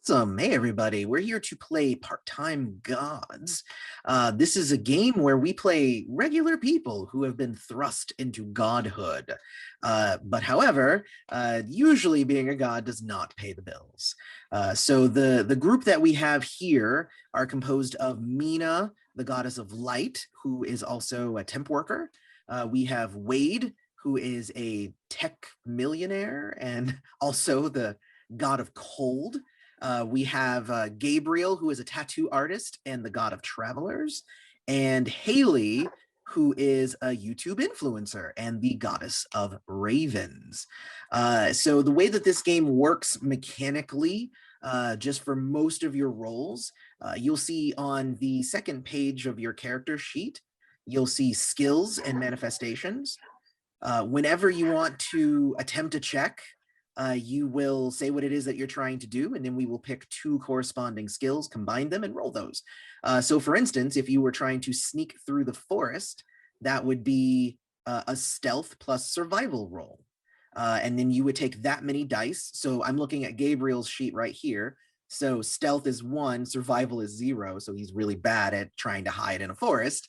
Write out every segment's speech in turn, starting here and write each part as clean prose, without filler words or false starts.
Awesome. Hey, everybody. We're here to play Part-Time Gods. This is a game where we play regular people who have been thrust into godhood. However, usually being a god does not pay the bills. So the group that we have here are composed of Mina, the goddess of light, who is also a temp worker. We have Wade, who is a tech millionaire and also the god of cold. We have Gabriel, who is a tattoo artist and the god of travelers, and Haley, who is a YouTube influencer and the goddess of ravens. So the way that this game works mechanically, just for most of your roles, you'll see on the second page of your character sheet, you'll see skills and manifestations. Whenever you want to attempt a check, you will say what it is that you're trying to do, and then we will pick two corresponding skills, combine them, and roll those. So for instance, if you were trying to sneak through the forest, that would be a stealth plus survival roll. And then you would take that many dice. So I'm looking at Gabriel's sheet right here. So stealth is 1, survival is 0. So he's really bad at trying to hide in a forest.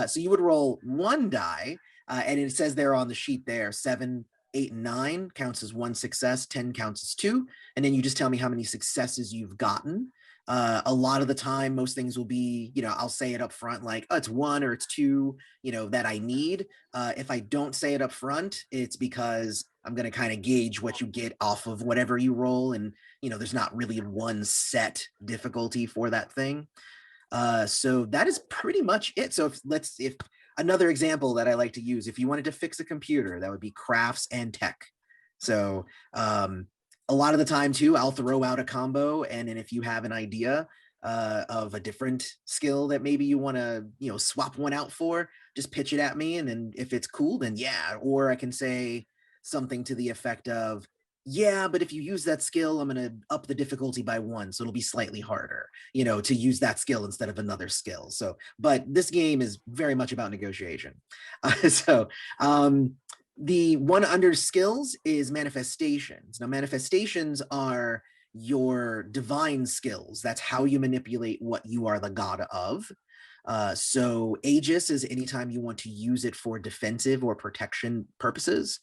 So you would roll 1 die, and it says there on the sheet there, 7, 8, and 9 counts as 1 success, 10 counts as 2, and then you just tell me how many successes you've gotten. A lot of the time, most things will be, I'll say it up front, like, oh, it's 1 or it's 2, that I need. If I don't say it up front, it's because I'm going to kind of gauge what you get off of whatever you roll, and, there's not really one set difficulty for that thing. So that is pretty much it. So if another example that I like to use, if you wanted to fix a computer, that would be crafts and tech. So a lot of the time too, I'll throw out a combo, and then if you have an idea of a different skill that maybe you want to, swap one out for, just pitch it at me, and then if it's cool, then yeah. Or I can say something to the effect of, yeah, but if you use that skill, I'm going to up the difficulty by 1, so it'll be slightly harder, to use that skill instead of another skill. So, but this game is very much about negotiation. The one under skills is manifestations. Now, manifestations are your divine skills. That's how you manipulate what you are the god of. So Aegis is anytime you want to use it for defensive or protection purposes.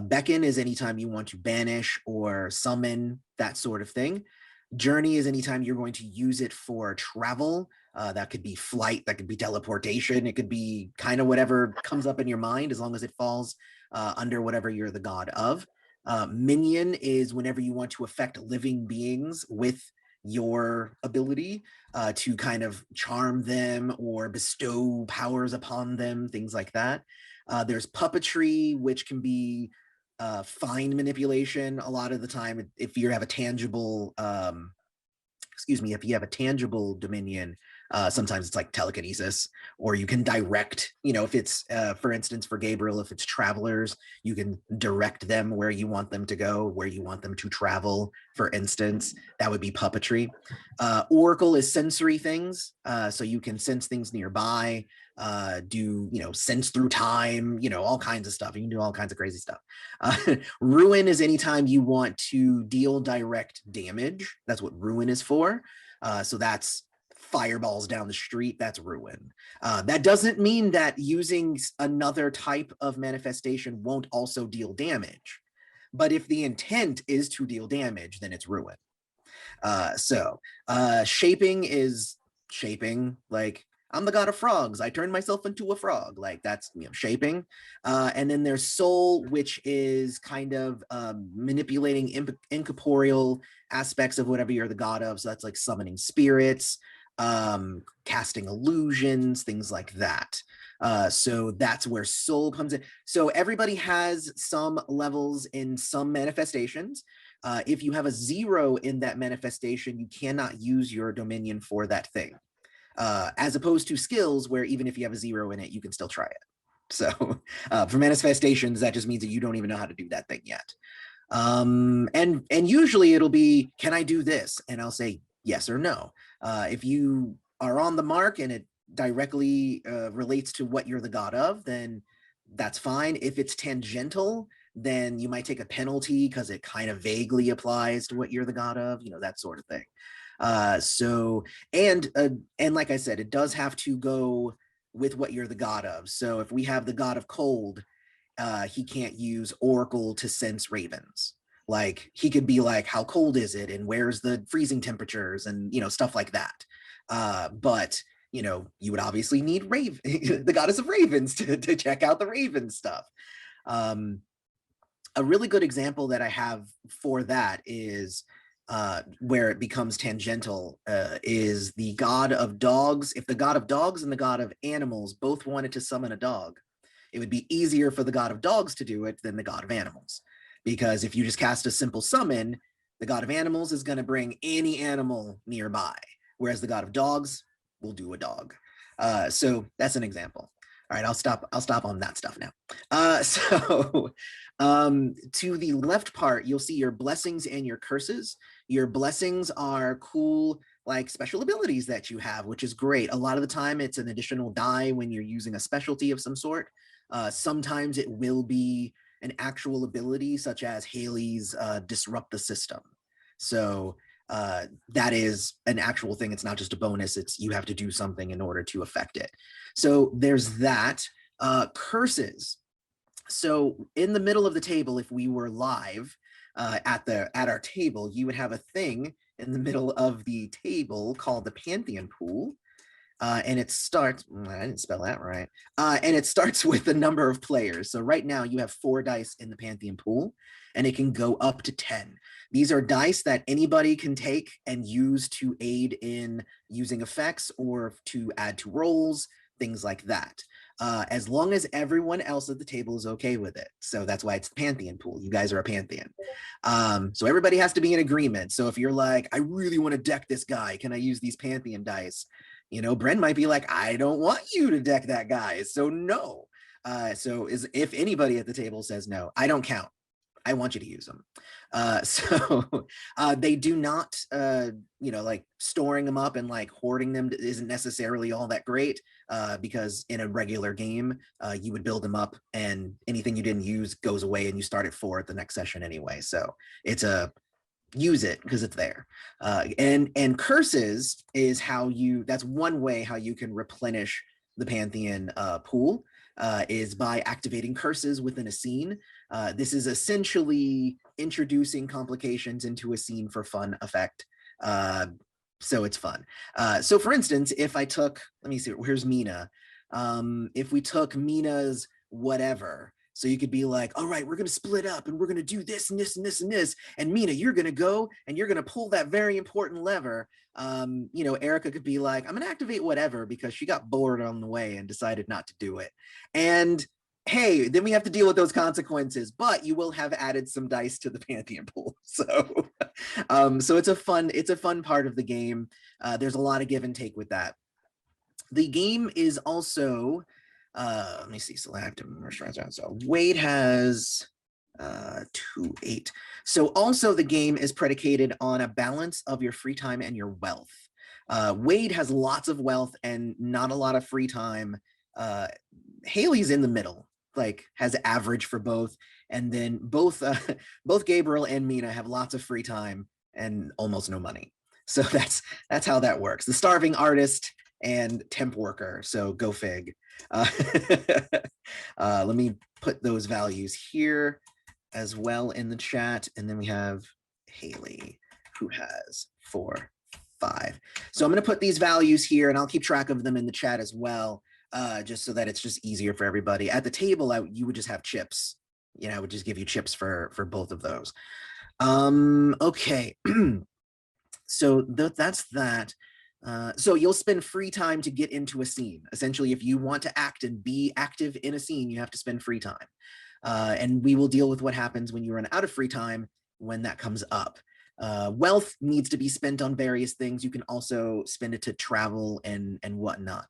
Beckon is anytime you want to banish or summon, that sort of thing. Journey is anytime you're going to use it for travel. That could be flight, that could be teleportation, it could be kind of whatever comes up in your mind, as long as it falls under whatever you're the god of. Minion is whenever you want to affect living beings with your ability to kind of charm them or bestow powers upon them, things like that. There's puppetry, which can be fine manipulation. A lot of the time, if you have a tangible, if you have a tangible dominion, sometimes it's like telekinesis, or you can direct, if it's, for instance, for Gabriel, if it's travelers, you can direct them where you want them to go, where you want them to travel, for instance. That would be puppetry. Oracle is sensory things, so you can sense things nearby, do, sense through time, all kinds of stuff. You can do all kinds of crazy stuff. Ruin is anytime you want to deal direct damage. That's what ruin is for. So that's fireballs down the street, that's ruin. That doesn't mean that using another type of manifestation won't also deal damage. But if the intent is to deal damage, then it's ruin. Shaping is shaping, like, I'm the god of frogs, I turned myself into a frog, like that's shaping. And then there's soul, which is kind of manipulating incorporeal aspects of whatever you're the god of. So that's like summoning spirits, casting illusions, things like that. So that's where soul comes in. So everybody has some levels in some manifestations. If you have a 0 in that manifestation, you cannot use your dominion for that thing. As opposed to skills, where even if you have a 0 in it, you can still try it. So for manifestations, that just means that you don't even know how to do that thing yet. And usually it'll be, can I do this? And I'll say yes or no. If you are on the mark and it directly relates to what you're the god of, then that's fine. If it's tangential, then you might take a penalty because it kind of vaguely applies to what you're the god of, that sort of thing. And like I said, it does have to go with what you're the god of. So if we have the god of cold, he can't use Oracle to sense ravens. Like he could be like, how cold is it? And where's the freezing temperatures and, stuff like that. But, you would obviously need the goddess of ravens to check out the raven stuff. A really good example that I have for that is where it becomes tangential is the god of dogs. If the god of dogs and the god of animals both wanted to summon a dog, it would be easier for the god of dogs to do it than the god of animals. Because if you just cast a simple summon, the god of animals is going to bring any animal nearby, whereas the god of dogs will do a dog. So that's an example. All right, I'll stop on that stuff now. To the left part, you'll see your blessings and your curses. Your blessings are cool, like special abilities that you have, which is great. A lot of the time, it's an additional die when you're using a specialty of some sort. Sometimes it will be an actual ability, such as Haley's Disrupt the System. So that is an actual thing. It's not just a bonus. It's you have to do something in order to affect it. So there's that. Curses. So in the middle of the table, if we were live at our table, you would have a thing in the middle of the table called the Pantheon Pool. And it starts, I didn't spell that right. And it starts with the number of players. So right now you have 4 dice in the Pantheon Pool, and it can go up to 10. These are dice that anybody can take and use to aid in using effects or to add to rolls, things like that. As long as everyone else at the table is okay with it. So that's why it's the Pantheon Pool. You guys are a Pantheon. So everybody has to be in agreement. So if you're like, I really want to deck this guy, can I use these Pantheon dice? Bren might be like, I don't want you to deck that guy. So no. So if anybody at the table says no, I don't count. I want you to use them. They do not, like storing them up and like hoarding them isn't necessarily all that great because in a regular game, you would build them up and anything you didn't use goes away and you start at 4 at the next session anyway. So it's use it because it's there. And curses is that's one way how you can replenish the Pantheon pool is by activating curses within a scene. This is essentially introducing complications into a scene for fun effect. So it's fun. So for instance, if I took, let me see, where's Mina? If we took Mina's whatever, so you could be like, all right, we're going to split up and we're going to do this and this and this and this. And Mina, you're going to go and you're going to pull that very important lever. Erica could be like, I'm going to activate whatever because she got bored on the way and decided not to do it. And hey, then we have to deal with those consequences, but you will have added some dice to the Pantheon Pool. So, so it's a fun part of the game. There's a lot of give and take with that. The game is also, let me see, select restaurants. So Wade has 2-8. So also the game is predicated on a balance of your free time and your wealth. Wade has lots of wealth and not a lot of free time. Haley's in the middle, like has average for both. And then both Gabriel and Mina have lots of free time and almost no money. So that's how that works. The starving artist and temp worker. So go fig. Let me put those values here as well in the chat. And then we have Haley, who has 4, 5. So I'm going to put these values here and I'll keep track of them in the chat as well, just so that it's just easier for everybody. At the table, you would just have chips. I would just give you chips for both of those. Okay. So that's that. So you'll spend free time to get into a scene. Essentially, if you want to act and be active in a scene, you have to spend free time. And we will deal with what happens when you run out of free time when that comes up. Wealth needs to be spent on various things. You can also spend it to travel and whatnot.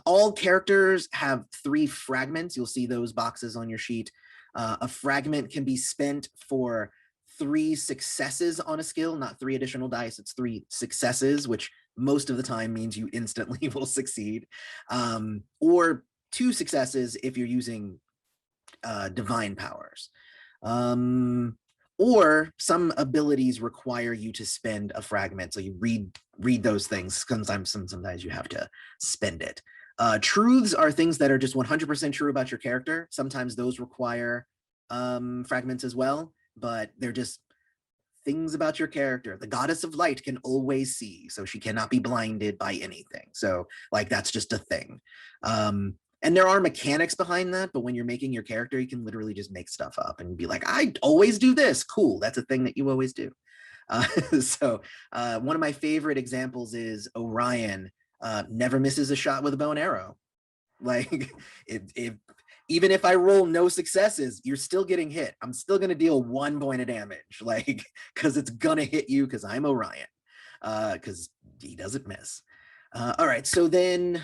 All characters have 3 fragments. You'll see those boxes on your sheet. A fragment can be spent for 3 successes on a skill, not 3 additional dice. It's 3 successes, which most of the time means you instantly will succeed. Or 2 successes if you're using divine powers. Or some abilities require you to spend a fragment, so you read those things. Sometimes you have to spend it. Truths are things that are just 100% true about your character. Sometimes those require fragments as well, but they're just things about your character. The goddess of light can always see, so she cannot be blinded by anything. So like that's just a thing. And there are mechanics behind that, but when you're making your character, you can literally just make stuff up and be like, I always do this. Cool. That's a thing that you always do. So one of my favorite examples is Orion never misses a shot with a bow and arrow. Like even if I roll no successes, you're still getting hit. I'm still going to deal 1 point of damage, like, because it's going to hit you because I'm Orion, because he doesn't miss. All right, so then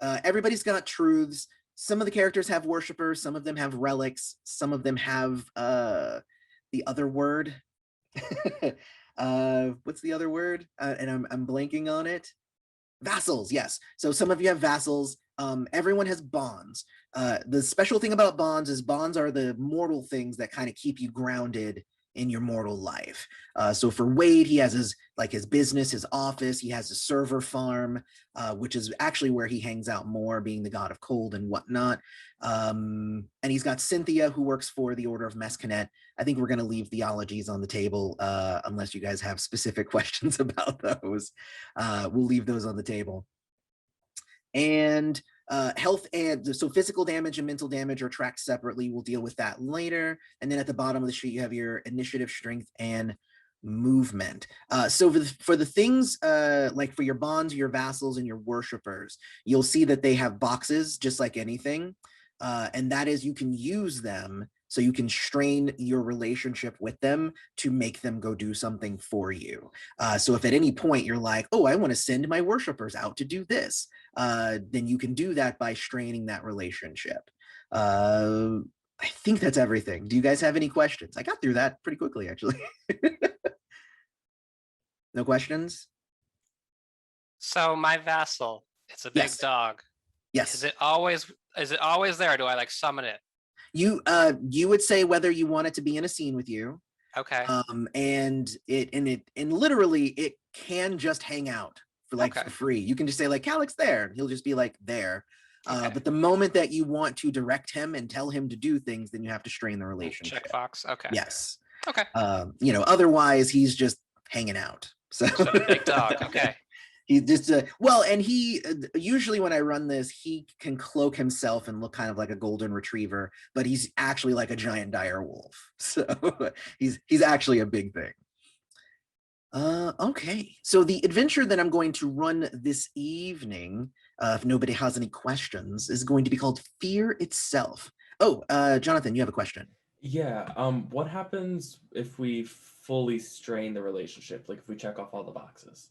everybody's got truths. Some of the characters have worshipers, some of them have relics, some of them have the other word. What's the other word? And I'm blanking on it. Vassals, yes. So some of you have vassals. Everyone has bonds. The special thing about bonds is bonds are the mortal things that kind of keep you grounded in your mortal life. So for Wade, he has his business, his office. He has a server farm, which is actually where he hangs out more, being the god of cold and whatnot. And he's got Cynthia, who works for the Order of Mescanet. I think we're going to leave theologies on the table, unless you guys have specific questions about those. We'll leave those on the table. And health, and so physical damage and mental damage are tracked separately. We'll deal with that later. And then at the bottom of the sheet, you have your initiative, strength, and movement. So for the things like for your bonds, your vassals, and your worshipers, you'll see that they have boxes just like anything. And that is, you can use them so you can strain your relationship with them to make them go do something for you. So if at any point you're like, oh, I want to send my worshipers out to do this, then you can do that by straining that relationship. I think that's everything. Do you guys have any questions? I got through that pretty quickly, actually. No questions? So my vassal, it's a big Yes. dog. Yes. Is it always there? Or do I like summon it? You would say whether you want it to be in a scene with you. Okay. And literally it can just hang out for for free. You can just say like, Calyx there, and he'll just be like there. But the moment that you want to direct him and tell him to do things, then you have to strain the relationship. Checkbox. Okay. Yes. Okay. Otherwise he's just hanging out. So big dog. Okay. He's just well, and he usually when I run this, he can cloak himself and look kind of like a golden retriever, but he's actually like a giant dire wolf. So he's actually a big thing. Okay, so the adventure that I'm going to run this evening, if nobody has any questions, is going to be called Fear Itself. Oh, Jonathan, you have a question. Yeah. What happens if we fully strain the relationship? Like if we check off all the boxes?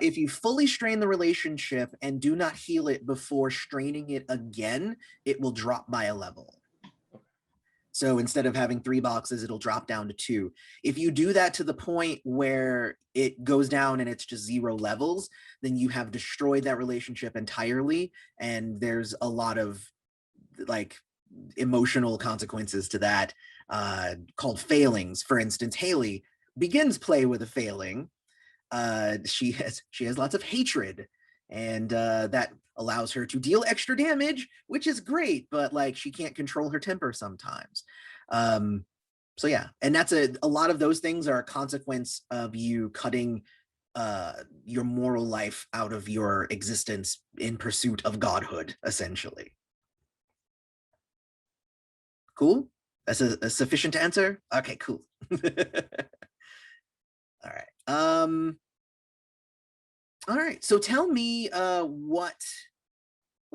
If you fully strain the relationship and do not heal it before straining it again, it will drop by a level. Okay. So instead of having 3 boxes, it'll drop down to 2. If you do that to the point where it goes down and it's just 0 levels, then you have destroyed that relationship entirely. And there's a lot of like emotional consequences to that, called failings. For instance, Haley begins play with a failing. She has lots of hatred, and that allows her to deal extra damage, which is great, but like she can't control her temper sometimes. So yeah, and that's a lot of those things are a consequence of you cutting your moral life out of your existence in pursuit of godhood, essentially. Cool? That's a sufficient answer? Okay, cool. All right. All right. So tell me, what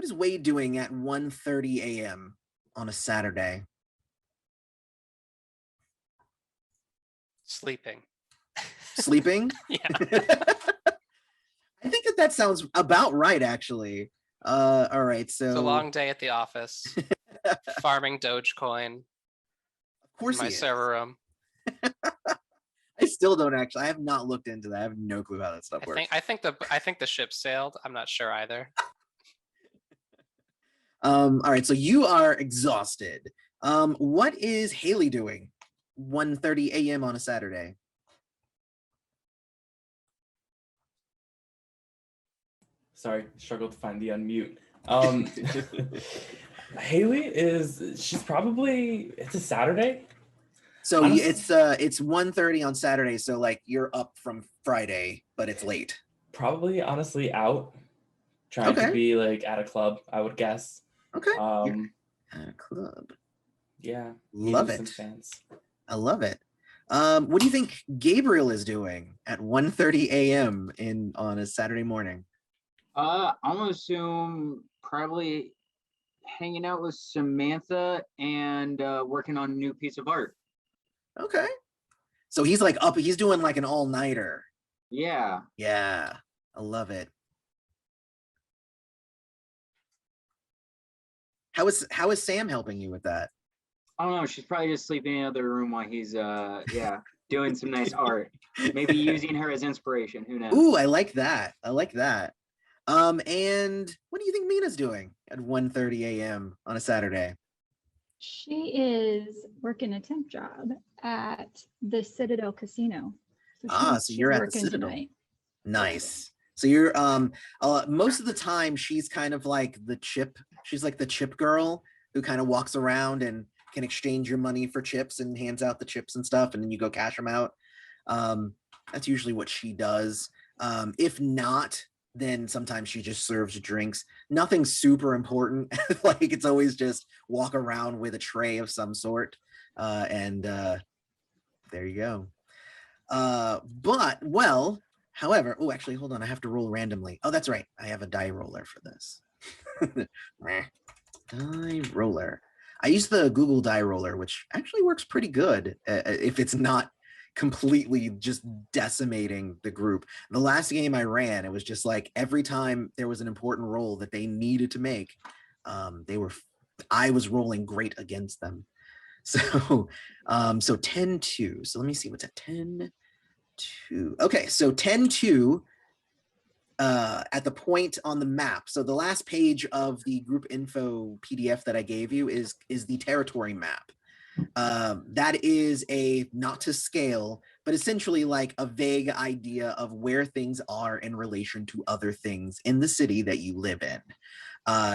is Wade doing at 1:30 a.m. on a Saturday? Sleeping. Sleeping? Yeah. I think that sounds about right, actually. All right. So it's a long day at the office. Farming Dogecoin. Of course, in my server room. I still don't actually. I have not looked into that. I have no clue how that stuff works. I think the ship sailed. I'm not sure either. All right. So you are exhausted. What is Haley doing? 1:30 a.m. on a Saturday. Sorry, struggled to find the unmute. Haley she's probably, it's a Saturday. So Honestly, it's 1:30 on Saturday. So like you're up from Friday, but it's late. probably honestly out, trying to Okay. be like at a club, I would guess. Okay. Um, At a club. yeah, Love meeting it. some fans. I love it. What do you think Gabriel is doing at 1:30 a.m. on a Saturday morning? I'm gonna assume probably hanging out with Samantha and working on a new piece of art. Okay. So he's like up, he's doing like an all-nighter. Yeah. Yeah, I love it. How is Sam helping you with that? I don't know. She's probably just sleeping in the other room while he's doing some nice art. Maybe using her as inspiration. Who knows? Ooh, I like that. I like that. And what do you think Mina's doing at 1:30 a.m. on a Saturday? She is working a temp job at the Citadel Casino. So you're at the Citadel. Tonight. Nice. So you're most of the time she's kind of like she's like the chip girl who kind of walks around and can exchange your money for chips and hands out the chips and stuff, and then you go cash them out. That's usually what she does. If not, then sometimes she just serves drinks. Nothing super important. Like it's always just walk around with a tray of some sort. And there you go. However, oh, actually, hold on. I have to roll randomly. Oh, that's right. I have a die roller for this. Die roller. I use the Google die roller, which actually works pretty good if it's not completely just decimating the group. The last game I ran, it was just like every time there was an important roll that they needed to make, I was rolling great against them. So 10-2. So let me see what's at 10-2. Okay, so 10-2 at the point on the map. So the last page of the group info PDF that I gave you is the territory map. That is a not to scale, but essentially like a vague idea of where things are in relation to other things in the city that you live in.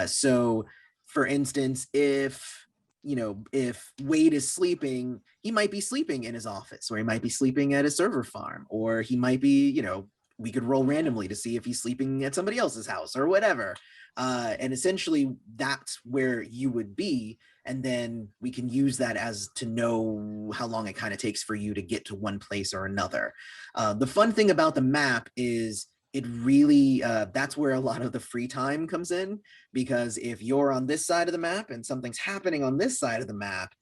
So for instance, if Wade is sleeping, he might be sleeping in his office, or he might be sleeping at a server farm, or he might be, we could roll randomly to see if he's sleeping at somebody else's house or whatever. And essentially that's where you would be. And then we can use that as to know how long it kind of takes for you to get to one place or another. The fun thing about the map is it really, that's where a lot of the free time comes in, because if you're on this side of the map and something's happening on this side of the map,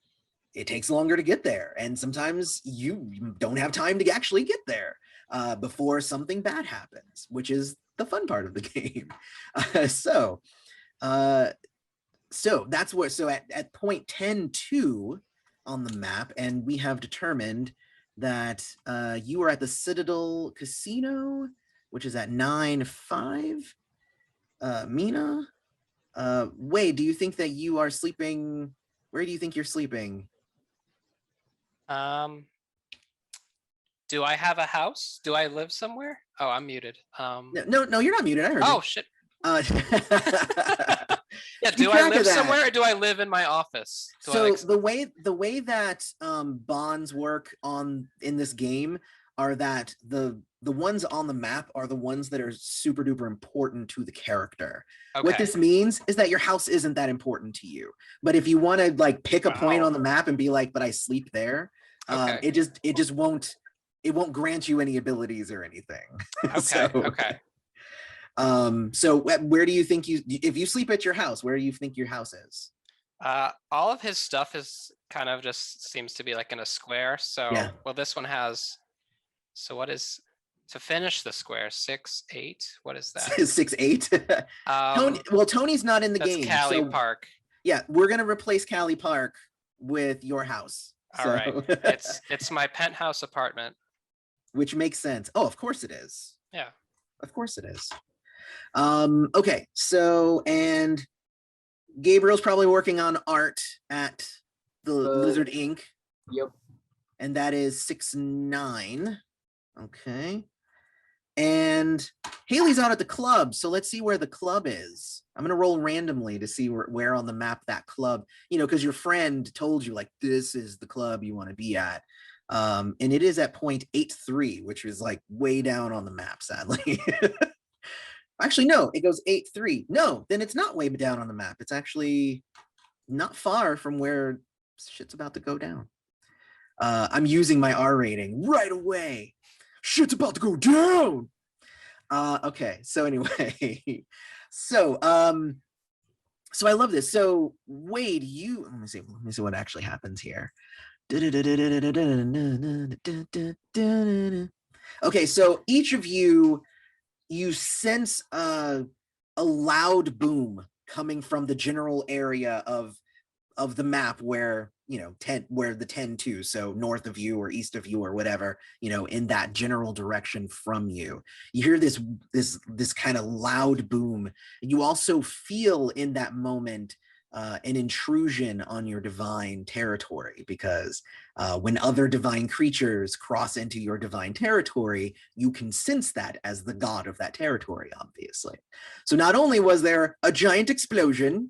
it takes longer to get there. And sometimes you don't have time to actually get there before something bad happens, which is the fun part of the game. So that's where, at point 10-2 on the map, and we have determined that you are at the Citadel Casino, which is at 9-5. Mina, Wade, do you think that you are sleeping? Where do you think you're sleeping? Do I have a house? Do I live somewhere? Oh, I'm muted. No, you're not muted. I heard you. Oh shit. Yeah, do I live somewhere, or do I live in my office? The way that bonds work in this game are that the ones on the map are the ones that are super duper important to the character. Okay. What this means is that your house isn't that important to you. But if you want to like pick a point on the map and be like, but I sleep there, it just won't grant you any abilities or anything. Okay. So where do you think if you sleep at your house, where do you think your house is? All of his stuff is kind of just seems to be like in a square. So, yeah. Well, this one has, so what is, to finish the square, 6-8? What is that? 6-8? Tony's not in the game. Cali Park. Yeah, we're going to replace Cali Park with your house. All right. It's my penthouse apartment. Which makes sense. Oh, of course it is. Yeah. Of course it is. Okay, so, and Gabriel's probably working on art at Lizard Inc. Yep. And that is 6-9. Okay. And Haley's out at the club, so let's see where the club is. I'm gonna roll randomly to see where on the map that club, because your friend told you like this is the club you want to be at. And it is at point 83, which is like way down on the map, sadly. Actually, no, it goes 8-3. No, then it's not way down on the map. It's actually not far from where shit's about to go down. I'm using my R rating right away. Shit's about to go down. Okay, so anyway, so I love this. So Wade, let me see what actually happens here. Okay, so each of you sense a loud boom coming from the general area of the map where where the 10-2, so north of you or east of you or whatever, in that general direction from you. You hear this kind of loud boom. You also feel in that moment an intrusion on your divine territory, because when other divine creatures cross into your divine territory, you can sense that as the god of that territory, obviously. So not only was there a giant explosion,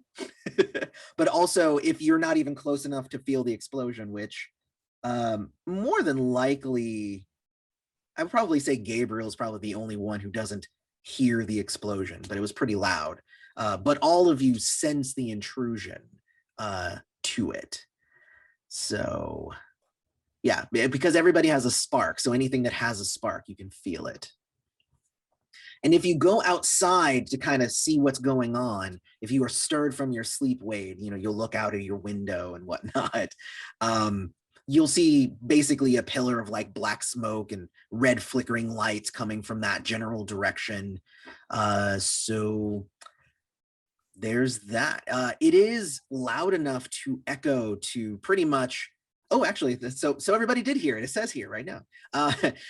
but also if you're not even close enough to feel the explosion, which more than likely, I would probably say Gabriel's probably the only one who doesn't hear the explosion, but it was pretty loud. But all of you sense the intrusion to it. So yeah, because everybody has a spark. So anything that has a spark, you can feel it. And if you go outside to kind of see what's going on, if you are stirred from your sleep, Wade, you'll look out of your window and whatnot. You'll see basically a pillar of like black smoke and red flickering lights coming from that general direction. So there's that. It is loud enough to echo to pretty much, actually, so everybody did hear it. It says here right now.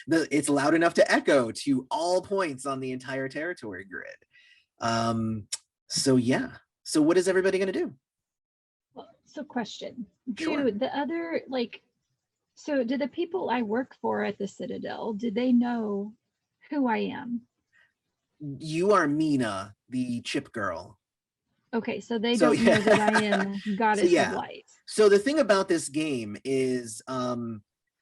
It's loud enough to echo to all points on the entire territory grid. So yeah. So what is everybody going to do? Well, so question. Sure. Do the other, so do the people I work for at the Citadel, do they know who I am? You are Mina, the chip girl. Okay, so they don't know that I am goddess of light. So the thing about this game is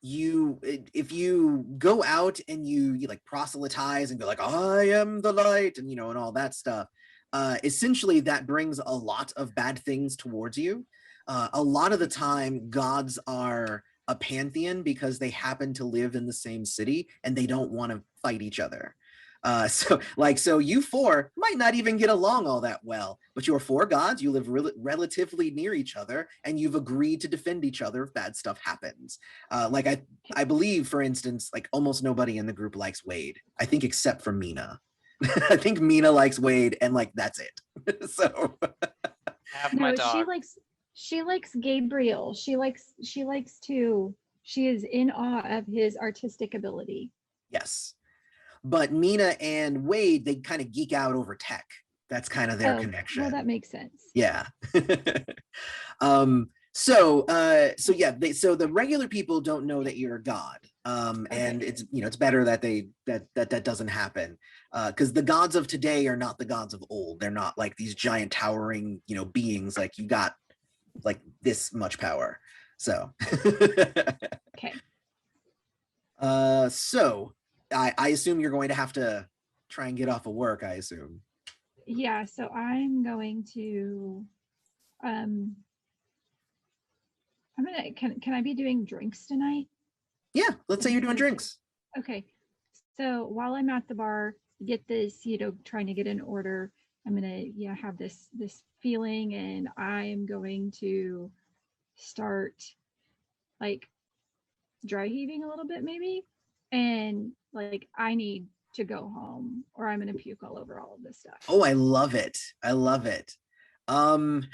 if you go out and you like proselytize and go like, I am the light, and and all that stuff, essentially that brings a lot of bad things towards you. A lot of the time gods are a pantheon because they happen to live in the same city and they don't want to fight each other. So you four might not even get along all that well, but you're four gods, you live relatively near each other, and you've agreed to defend each other if bad stuff happens. I believe, for instance, like almost nobody in the group likes Wade, I think, except for Mina. I think Mina likes Wade, and like that's it. So have my dog. She likes Gabriel. She is in awe of his artistic ability. Yes. But Mina and Wade, they kind of geek out over tech. That's kind of their connection. Well, that makes sense. Yeah. So the regular people don't know that you're a god. And it's it's better that that doesn't happen. Because the gods of today are not the gods of old. They're not like these giant towering, beings. Like you got like this much power. So okay. So I assume you're going to have to try and get off of work, I assume. Yeah, so I'm going to can I be doing drinks tonight? Yeah, let's say you're doing drinks. Okay. So while I'm at the bar, get this, trying to get an order, I'm gonna have this feeling, and I am going to start like dry heaving a little bit maybe, and like I need to go home or I'm gonna puke all over all of this stuff. Oh, I love it. So I'm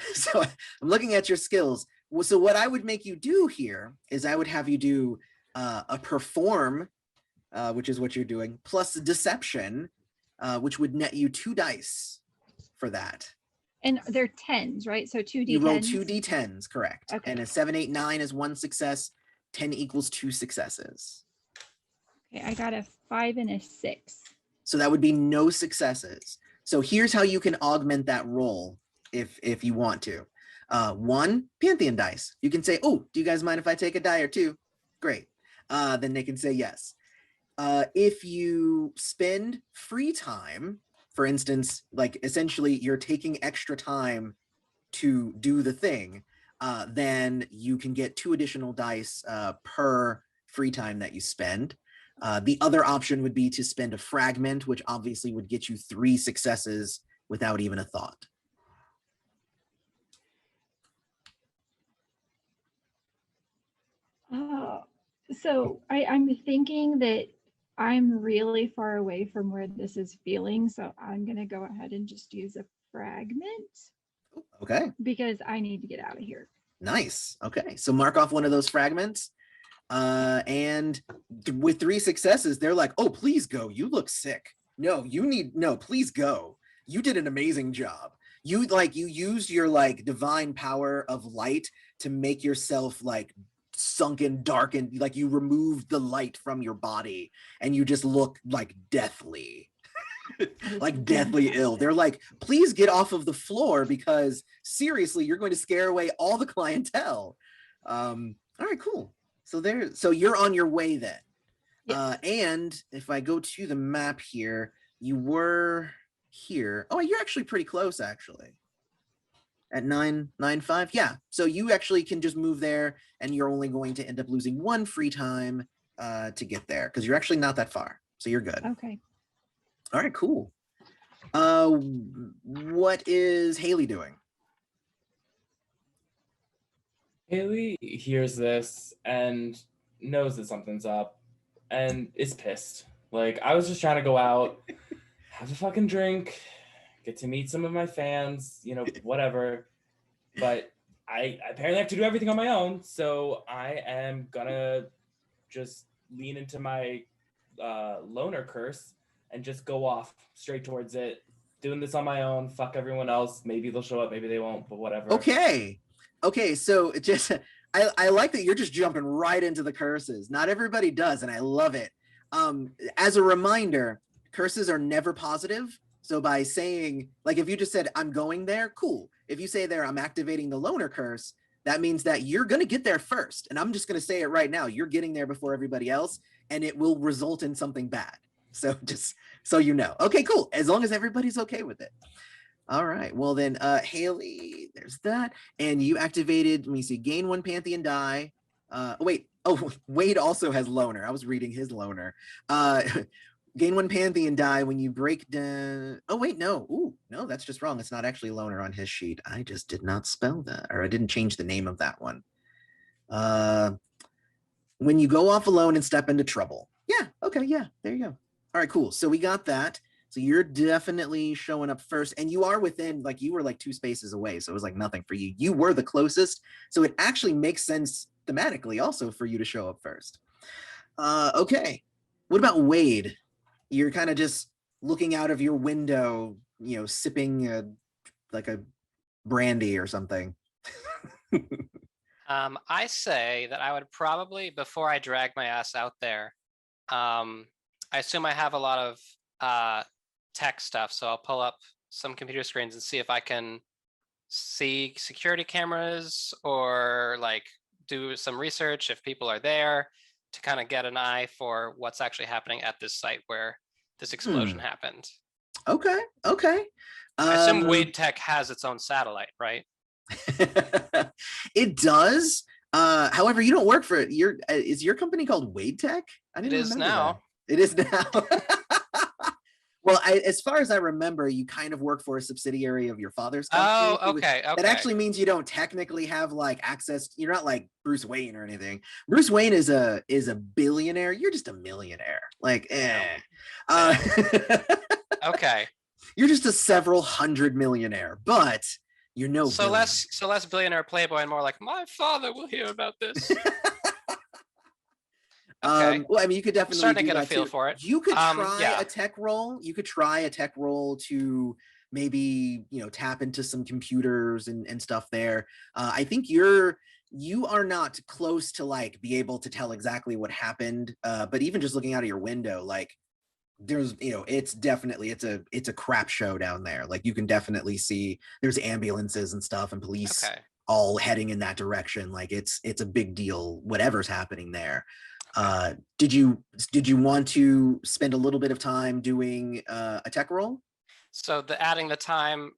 looking at your skills. So what I would make you do here is I would have you do a perform, which is what you're doing, plus deception, which would net you 2 dice for that. And they're tens, right? So 2d10s. You roll 2d10s, correct. Okay. And a 7, 8, 9 is 1 success. 10 equals 2 successes. Okay, I got a 5 and a 6. So that would be no successes. So here's how you can augment that roll if you want to. 1, Pantheon dice. You can say, oh, do you guys mind if I take a die or two? Great. Then they can say yes. If you spend free time, for instance, like essentially you're taking extra time to do the thing, then you can get 2 additional dice per free time that you spend. The other option would be to spend a fragment, which obviously would get you 3 successes without even a thought. So I'm thinking that I'm really far away from where this is feeling, so I'm going to go ahead and just use a fragment. Okay. Because I need to get out of here. Nice. Okay. So mark off one of those fragments. And with 3 successes, they're like, oh, please go. You look sick. No, please go. You did an amazing job. You used your like divine power of light to make yourself like sunken, darkened, like you removed the light from your body and you just look like deathly. Like deathly ill. They're like, please get off of the floor because seriously, you're going to scare away all the clientele. All right, cool. So you're on your way then. Yes. And if I go to the map here, you were here. Oh, you're actually pretty close actually. At 995. Yeah. So you actually can just move there and you're only going to end up losing 1 free time to get there because you're actually not that far. So you're good. Okay. All right, cool. What is Haley doing? Haley hears this and knows that something's up and is pissed. Like, I was just trying to go out, have a fucking drink, get to meet some of my fans, whatever. But I apparently have to do everything on my own, so I am gonna just lean into my loner curse and just go off straight towards it, doing this on my own, fuck everyone else. Maybe they'll show up, maybe they won't, but whatever. Okay, so it just, I like that you're just jumping right into the curses. Not everybody does, and I love it. As a reminder, curses are never positive. So by saying, like if you just said, I'm going there, cool. If you say there, I'm activating the loner curse, that means that you're gonna get there first. And I'm just gonna say it right now, you're getting there before everybody else, and it will result in something bad. So just so you know. Okay, cool. As long as everybody's okay with it. All right. Well then, Haley, there's that. And you activated, let me see, gain 1 Pantheon die. Wait. Oh, Wade also has loner. I was reading his loner. Gain 1 Pantheon die when you break down. Oh, wait, no. Ooh, no, that's just wrong. It's not actually loner on his sheet. I just did not spell that, or I didn't change the name of that one. When you go off alone and step into trouble. Yeah. Okay. Yeah. There you go. All right, cool. So we got that. So you're definitely showing up first, and you are within, like you were like 2 spaces away. So it was like nothing for you. You were the closest. So it actually makes sense thematically also for you to show up first. Okay. What about Wade? You're kind of just looking out of your window, sipping like a brandy or something. I say that I would probably, before I drag my ass out there, I assume I have a lot of tech stuff, so I'll pull up some computer screens and see if I can see security cameras or like do some research if people are there to kind of get an eye for what's actually happening at this site where this explosion happened. Okay. I assume Wade Tech has its own satellite, right? It does. However, you don't work for it. Is your company called Wade Tech? I didn't It is now. That. It is now. Well, as far as I remember, you kind of work for a subsidiary of your father's company. Oh, okay. That actually means you don't technically have like access. You're not like Bruce Wayne or anything. Bruce Wayne is a billionaire. You're just a millionaire. Like, Okay. You're just a several hundred millionaire, but you're no. So less billionaire playboy and more like my father will hear about this. Okay. Well, I mean, you could definitely starting to get a feel for it. You could try a tech roll. You could try a tech roll to maybe, you know, tap into some computers and stuff there. I think you are not close to like be able to tell exactly what happened, but even just looking out of your window, like there's, you know, it's definitely it's a crap show down there. Like you can definitely see there's ambulances and stuff and police Okay. all heading in that direction. Like it's a big deal whatever's happening there. Did you want to spend a little bit of time doing a tech roll? So the adding the time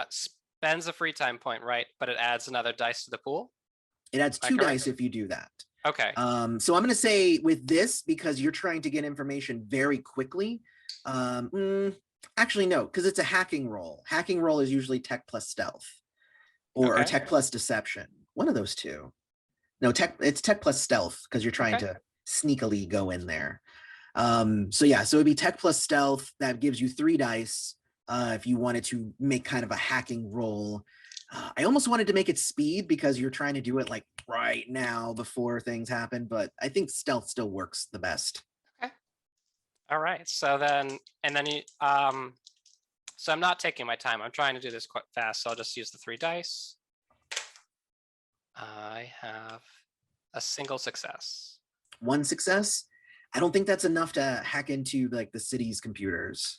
spends a free time point, right? But it adds another dice to the pool. It adds Am I 2 correct? dice if you do that. Okay. So I'm going to say with this, because you're trying to get information very quickly. Actually, no, because it's a hacking roll. Hacking roll is usually tech plus stealth, or Okay. tech plus deception. One of those two. No, it's tech plus stealth because you're trying Okay. to sneakily go in there. So yeah, so it'd be tech plus stealth. That gives you 3 dice if you wanted to make kind of a hacking roll. I almost wanted to make it speed because you're trying to do it like right now before things happen, but I think stealth still works the best. Okay. All right. So then, and then you, so I'm not taking my time. I'm trying to do this quite fast. So I'll just use the 3 dice. I have a single success. 1 success. I don't think that's enough to hack into like the city's computers.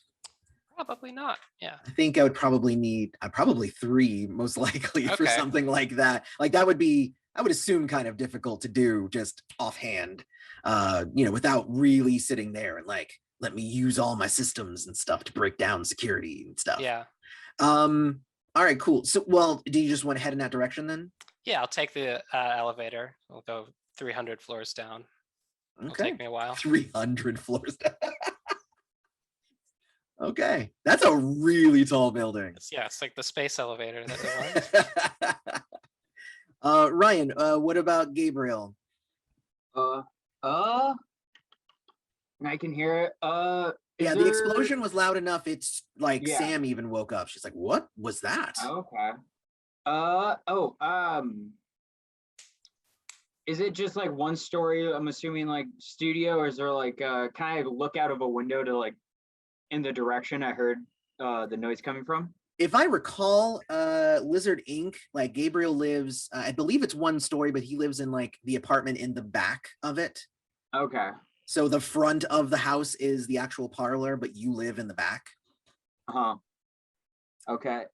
Probably not. Yeah. I think I would probably need probably 3 most likely for Okay. something like that. Like that would be, I would assume, kind of difficult to do just offhand, you know, without really sitting there and like, let me use all my systems and stuff to break down security and stuff. Yeah. All right, cool. So, well, do you just want to head in that direction then? Yeah. I'll take the elevator. I'll go 300 floors down. It'll Okay. take me a while. 300 floors down. Okay, that's a really tall building. Yeah, it's like the space elevator that they want. Ryan, what about Gabriel? And I can hear it. Yeah, the explosion was loud enough. It's like Yeah. Sam even woke up. She's like, "What was that?" Okay. Is it just like one story? I'm assuming like studio, or is there like can I look out of a window to like in the direction I heard the noise coming from? If I recall, Lizard Inc., like Gabriel lives, I believe it's 1 story, but he lives in like the apartment in the back of it. Okay. So the front of the house is the actual parlor, but you live in the back. Okay.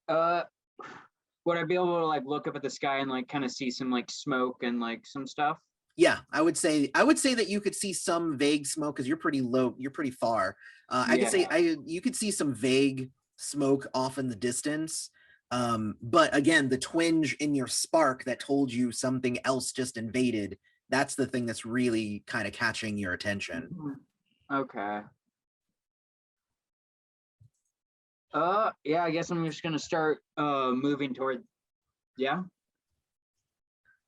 Would I be able to like look up at the sky and like kind of see some like smoke and like some stuff? Yeah, I would say that you could see some vague smoke because you're pretty low, you're pretty far. I could say you could see some vague smoke off in the distance. But again, the twinge in your spark that told you something else just invaded, that's the thing that's really kind of catching your attention. Okay. Yeah, I guess I'm just gonna start moving toward. Yeah.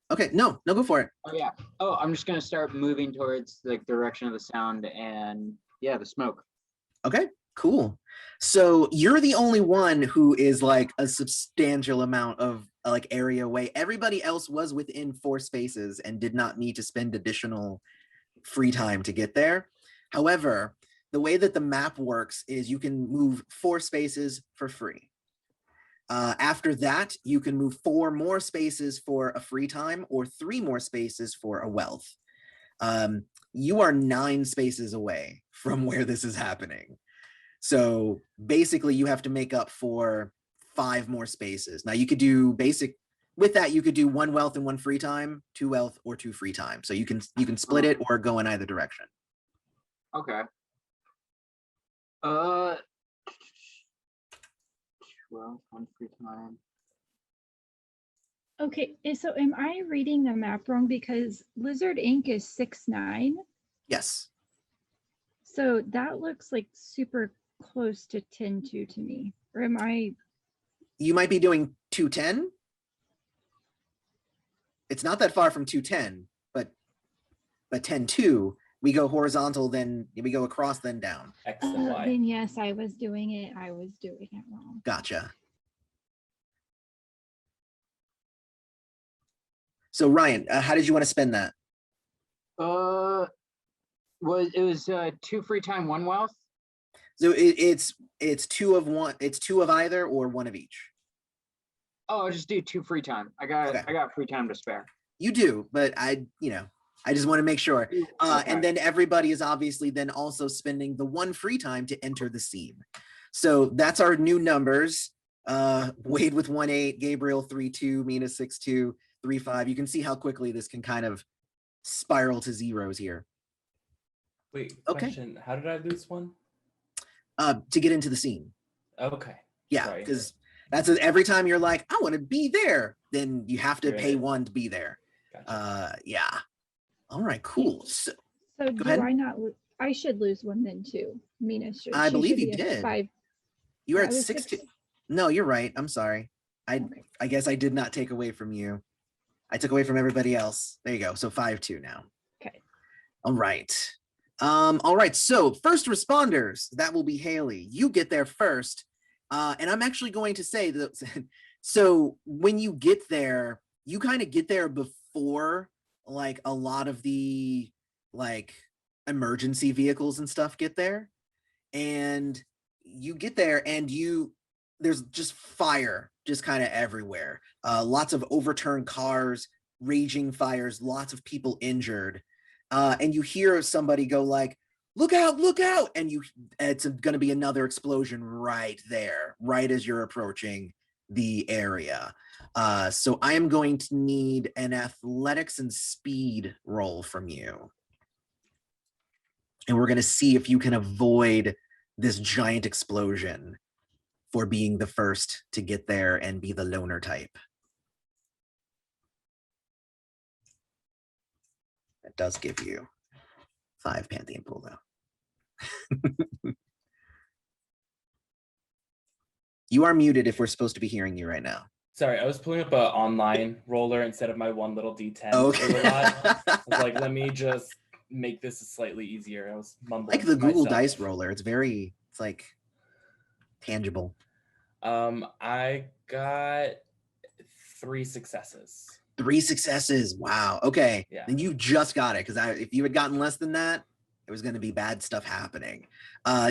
Okay, no, go for it. Oh yeah. Oh, I'm just gonna start moving towards the direction of the sound and yeah, the smoke. Okay, cool. So you're the only one who is like a substantial amount of like area away. Everybody else was within 4 spaces and did not need to spend additional free time to get there. However, the way that the map works is you can move 4 spaces for free. After that, you can move 4 more spaces for a free time or 3 more spaces for a wealth. You are 9 spaces away from where this is happening. So basically you have to make up for 5 more spaces. Now you could do with that, you could do 1 wealth and 1 free time, 2 wealth or 2 free time. So you can split it or go in either direction. Okay. 12, 1 free time. Okay, so am I reading the map wrong? Because Lizard Inc. is 6'9". Yes. So that looks like super close to 10-2 to me. Or am I? You might be doing 210. It's not that far from 210, but 10-2, we go horizontal, then we go across, then down. X and Y. Then yes, I was doing it wrong. Gotcha. So Ryan, how did you want to spend that? It was 2 free time, 1 wealth. So it's two of one. It's two of either or one of each. Oh, I'll just do 2 free time. I got free time to spare. You do, but I just want to make sure. Okay. And then everybody is obviously then also spending the 1 free time to enter the scene. So that's our new numbers. Wade with 1-8, Gabriel 3-2, Mina 6-2, 3-5. You can see how quickly this can kind of spiral to zeros here. Wait, Okay. question. How did I lose one? To get into the scene. Okay. Yeah, Sorry. because that's every time you're like, I want to be there, then you have to You're in pay it. 1 to be there. Gotcha. Yeah. All right, cool. So do ahead. I not? I should lose one then too. Mina should. I she believe should you be at did. 5. You were I at was 6-2. 6. No, you're right. I'm sorry. Okay. I guess I did not take away from you. I took away from everybody else. There you go. So 5-2 now. Okay. All right. All right. So first responders, that will be Haley. You get there first. And I'm actually going to say that so when you get there, you kind of get there before like a lot of the like emergency vehicles and stuff get there. And you get there and there's just fire just kind of everywhere. Lots of overturned cars, raging fires, lots of people injured. And you hear somebody go like, look out, and it's going to be another explosion right there, right as you're approaching the area. So I am going to need an athletics and speed roll from you. And we're going to see if you can avoid this giant explosion for being the first to get there and be the loner type. That does give you 5 Pantheon Pool, though. You are muted if we're supposed to be hearing you right now. Sorry, I was pulling up an online roller instead of my one little D10. Okay. I was like, let me just make this slightly easier. I was mumbling Like the to Google myself. Dice roller. It's like tangible. I got 3 successes. 3 successes. Wow. Okay. Yeah. Then you just got it, because if you had gotten less than that, it was going to be bad stuff happening.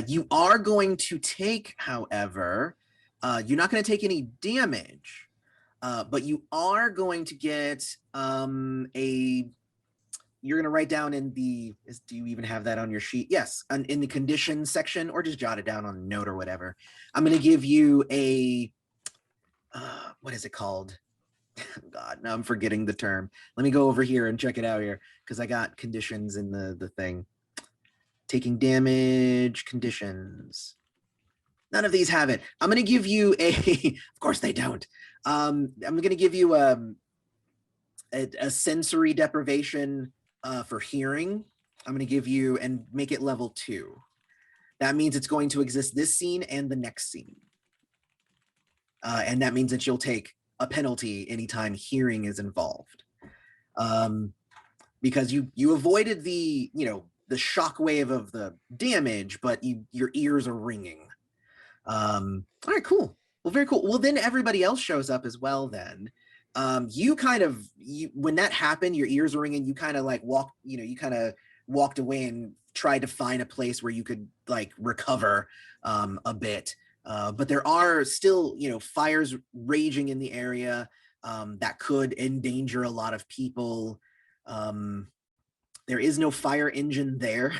You are going to take, however, you're not going to take any damage, but you are going to get you're going to write down in do you even have that on your sheet? Yes, in the conditions section, or just jot it down on a note or whatever. I'm going to give you what is it called? God, now I'm forgetting the term. Let me go over here and check it out here, because I got conditions in the thing. Taking damage, conditions. None of these have it. I'm going to give you of course they don't. I'm going to give you a sensory deprivation for hearing. I'm going to give you and make it level 2. That means it's going to exist this scene and the next scene. And that means that you'll take a penalty anytime hearing is involved. Because you avoided the shockwave of the damage, but your ears are ringing. All right, cool. Well, very cool. Well, then everybody else shows up as well then. When that happened, your ears were ringing, you kind of like walked away and tried to find a place where you could like recover a bit. But there are still, fires raging in the area that could endanger a lot of people. There is no fire engine there,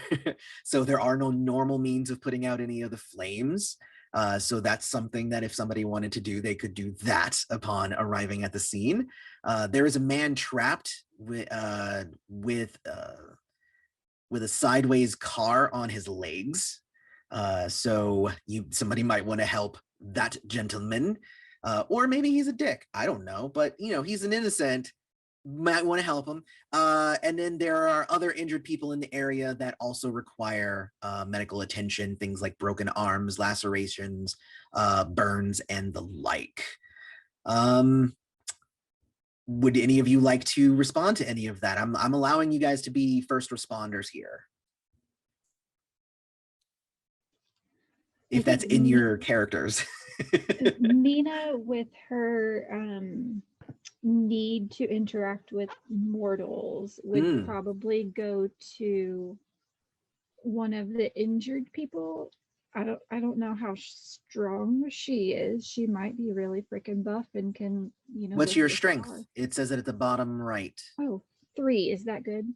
so there are no normal means of putting out any of the flames. So that's something that if somebody wanted to do, they could do that upon arriving at the scene. There is a man trapped with a sideways car on his legs. So somebody might want to help that gentleman, or maybe he's a dick. I don't know, but he's an innocent. Might want to help him. And then there are other injured people in the area that also require medical attention, things like broken arms, lacerations, burns, and the like. Would any of you like to respond to any of that? I'm allowing you guys to be first responders here, if that's in your characters. Mina, with her need to interact with mortals, would probably go to one of the injured people I don't know how strong she is. She might be really freaking buff and can, What's lift your this strength? car. It says it at the bottom right. Oh, 3. Is that good?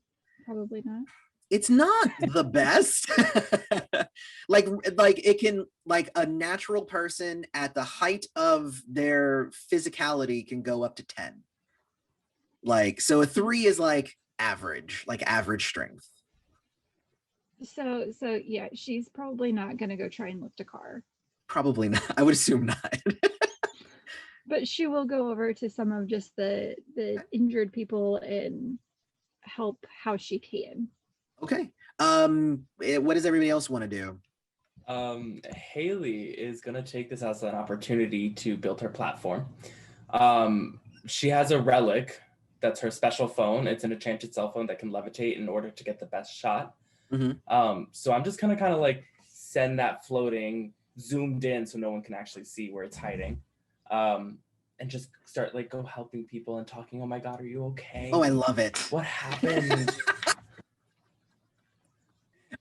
Probably not. It's not the best. like it can, like, a natural person at the height of their physicality can go up to 10. Like, so a 3 is like average strength. So yeah, she's probably not gonna go try and lift a car. Probably not. I would assume not. But she will go over to some of just the injured people and help how she can. Okay. What does everybody else want to do? Haley is gonna take this as an opportunity to build her platform. She has a relic that's her special phone. It's an enchanted cell phone that can levitate in order to get the best shot. So I'm just gonna kind of like send that floating zoomed in so no one can actually see where it's hiding. And just start like go helping people and talking, oh my God, are you okay? Oh, I love it. What happened?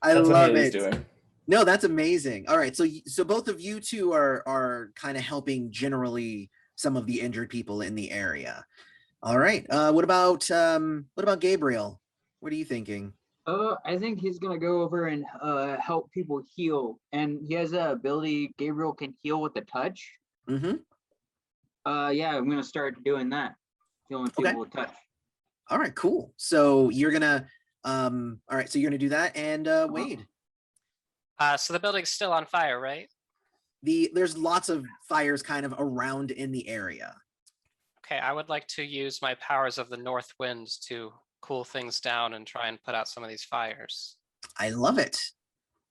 I That's what love Haley's it. doing. No, that's amazing. All right, so both of you two are kind of helping generally some of the injured people in the area. All right. What about Gabriel? What are you thinking? I think he's gonna go over and help people heal, and he has a ability. Gabriel can heal with a touch. Mm-hmm. Yeah, I'm gonna start doing that, healing people Okay. with touch. All right, cool. So you're gonna all right, so you're gonna do that, and Wade. So the building's still on fire, right? There's lots of fires kind of around in the area. Okay, I would like to use my powers of the north winds to cool things down and try and put out some of these fires. I love it.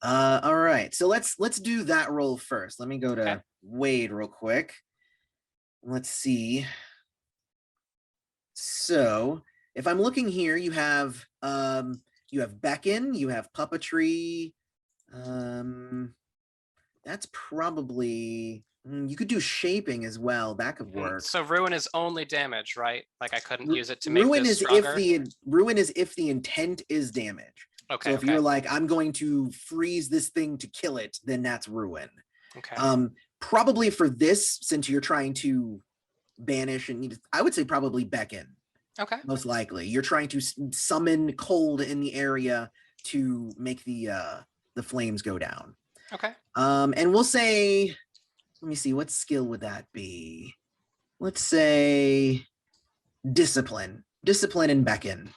All right, so let's do that roll first. Let me go to Wade real quick. Let's see. So if I'm looking here, you have beckon, you have puppetry. That's probably you could do shaping as well. That could work. So ruin is only damage, right? Like I couldn't use it to make ruin this is stronger? ruin is if the intent is damage. Okay. So if you're like, I'm going to freeze this thing to kill it, then that's ruin. Okay. Probably for this, since you're trying to banish and I would say probably beckon. Okay. Most likely, you're trying to summon cold in the area to make the flames go down. Okay. And we'll say, let me see, what skill would that be? Let's say discipline and beckon.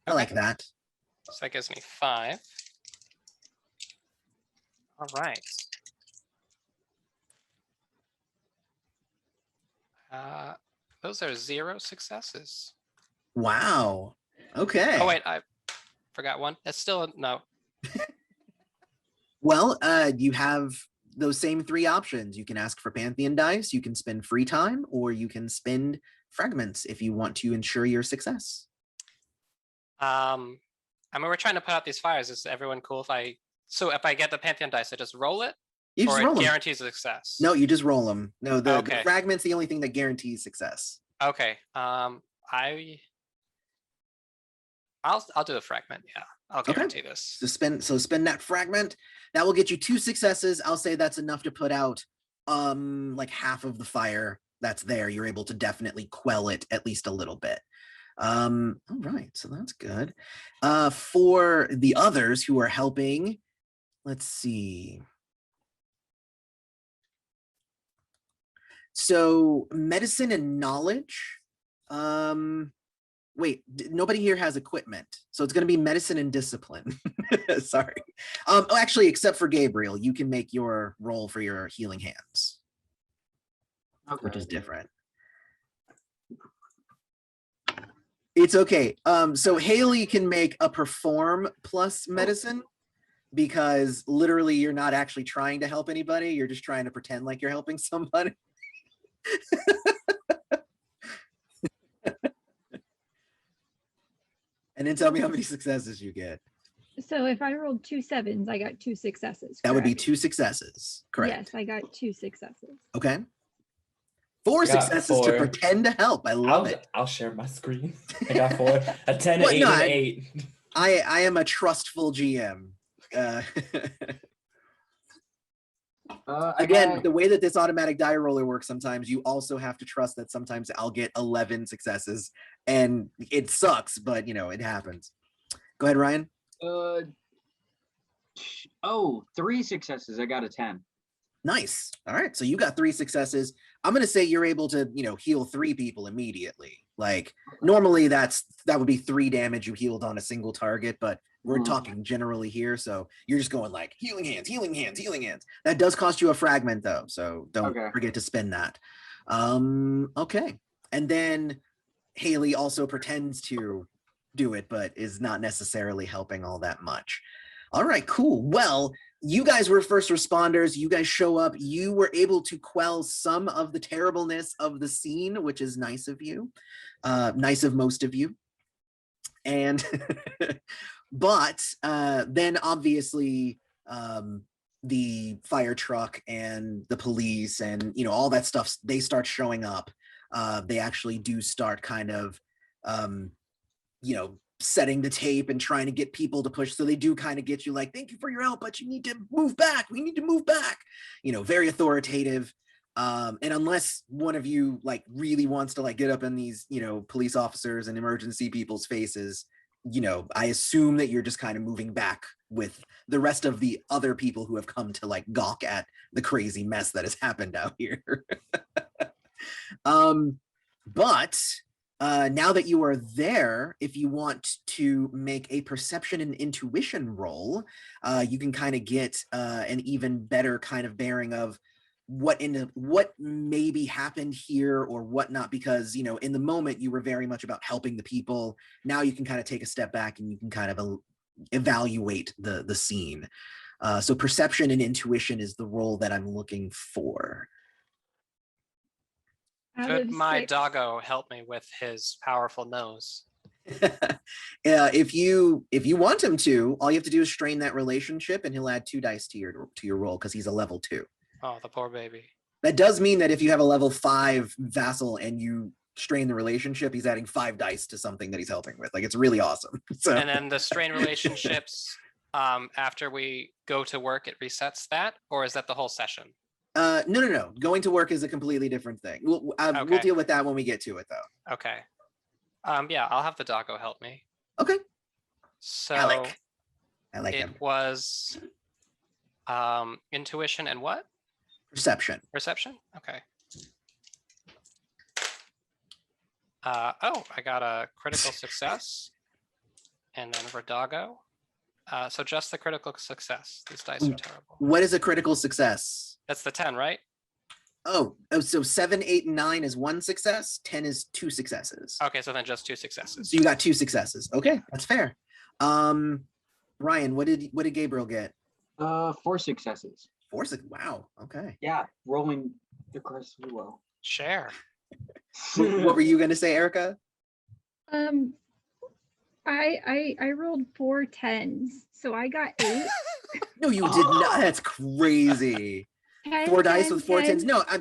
I like that. So that gives me 5. All right. Those are 0 successes. Wow. Okay. Oh wait, I forgot one. That's still no. Well, you have those same 3 options. You can ask for Pantheon dice, you can spend free time, or you can spend fragments if you want to ensure your success. I mean, we're trying to put out these fires. Is everyone cool if I get the Pantheon dice, I just roll it? You just or roll it them. guarantees a success? No, you just roll them. No, the Okay. fragment's the only thing that guarantees success. Okay. I'll do the fragment. Yeah, I'll guarantee this. So spend that fragment. That will get you 2 successes. I'll say that's enough to put out like half of the fire that's there. You're able to definitely quell it at least a little bit. All right, so that's good. For the others who are helping, let's see. So medicine and knowledge. Wait, nobody here has equipment, so it's going to be medicine and discipline. Sorry. Oh, actually, except for Gabriel, you can make your roll for your healing hands, which is different. It's okay. So Haley can make a perform plus medicine because literally you're not actually trying to help anybody. You're just trying to pretend like you're helping somebody. And then tell me how many successes you get. So if I rolled 2 7s, I got 2 successes. That would be correct? 2 successes. Correct. Yes, I got 2 successes. Okay. 4 successes to pretend to help. I love it. I'll share my screen. I got 4. A 10, Well, 8, no, and 8. I am a trustful GM. Again, the way that this automatic die roller works, sometimes you also have to trust that sometimes I'll get 11 successes, and it sucks, but it happens. Go ahead, Ryan. 3 successes. I got a 10. Nice. All right, so you got 3 successes. I'm gonna say you're able to heal 3 people immediately. Like normally that would be 3 damage you healed on a single target, but we're talking generally here, so you're just going like healing hands, healing hands, healing hands. That does cost you a fragment though, so don't forget to spend that. Okay, and then Haley also pretends to do it, but is not necessarily helping all that much. All right, cool. Well, you guys were first responders. You guys show up. You were able to quell some of the terribleness of the scene, which is nice of you. Nice of most of you. And, but then obviously the fire truck and the police and, all that stuff, they start showing up. They actually do start kind of, setting the tape and trying to get people to push. So they do kind of get you like, thank you for your help, but you need to move back. We need to move back. Very authoritative. And unless one of you like really wants to like get up in these, police officers and emergency people's faces, I assume that you're just kind of moving back with the rest of the other people who have come to like gawk at the crazy mess that has happened out here. But now that you are there, if you want to make a perception and intuition roll, you can kind of get an even better kind of bearing of what maybe happened here or whatnot, because in the moment you were very much about helping the people. Now you can kind of take a step back and you can kind of evaluate the scene. So perception and intuition is the role that I'm looking for. Could my doggo help me with his powerful nose? If you want him to, all you have to do is strain that relationship, and he'll add 2 dice to your roll because he's a level 2. Oh, the poor baby. That does mean that if you have a level 5 vassal and you strain the relationship, he's adding 5 dice to something that he's helping with. Like, it's really awesome. So. And then the strain relationships, after we go to work, it resets that, or is that the whole session? No. Going to work is a completely different thing. We'll deal with that when we get to it, though. Okay. Yeah, I'll have the doggo help me. Okay. So Alec. I like him. It was intuition and what? Perception. Perception? Okay. I got a critical success. And then for doggo. So just the critical success. These dice are terrible. What is a critical success? That's the 10, right? Oh, so 7, 8, and 9 is 1 success. 10 is 2 successes. Okay, so then just 2 successes. So you got 2 successes. Okay, that's fair. Ryan, what did Gabriel get? 4 successes. 4 Wow. Okay. Yeah, rolling the crest low. Share. What were you gonna say, Erica? I rolled 4 10s, so I got 8. No, you did not. That's crazy. 10, 4 dice 10, with 4 10. 10s. No, I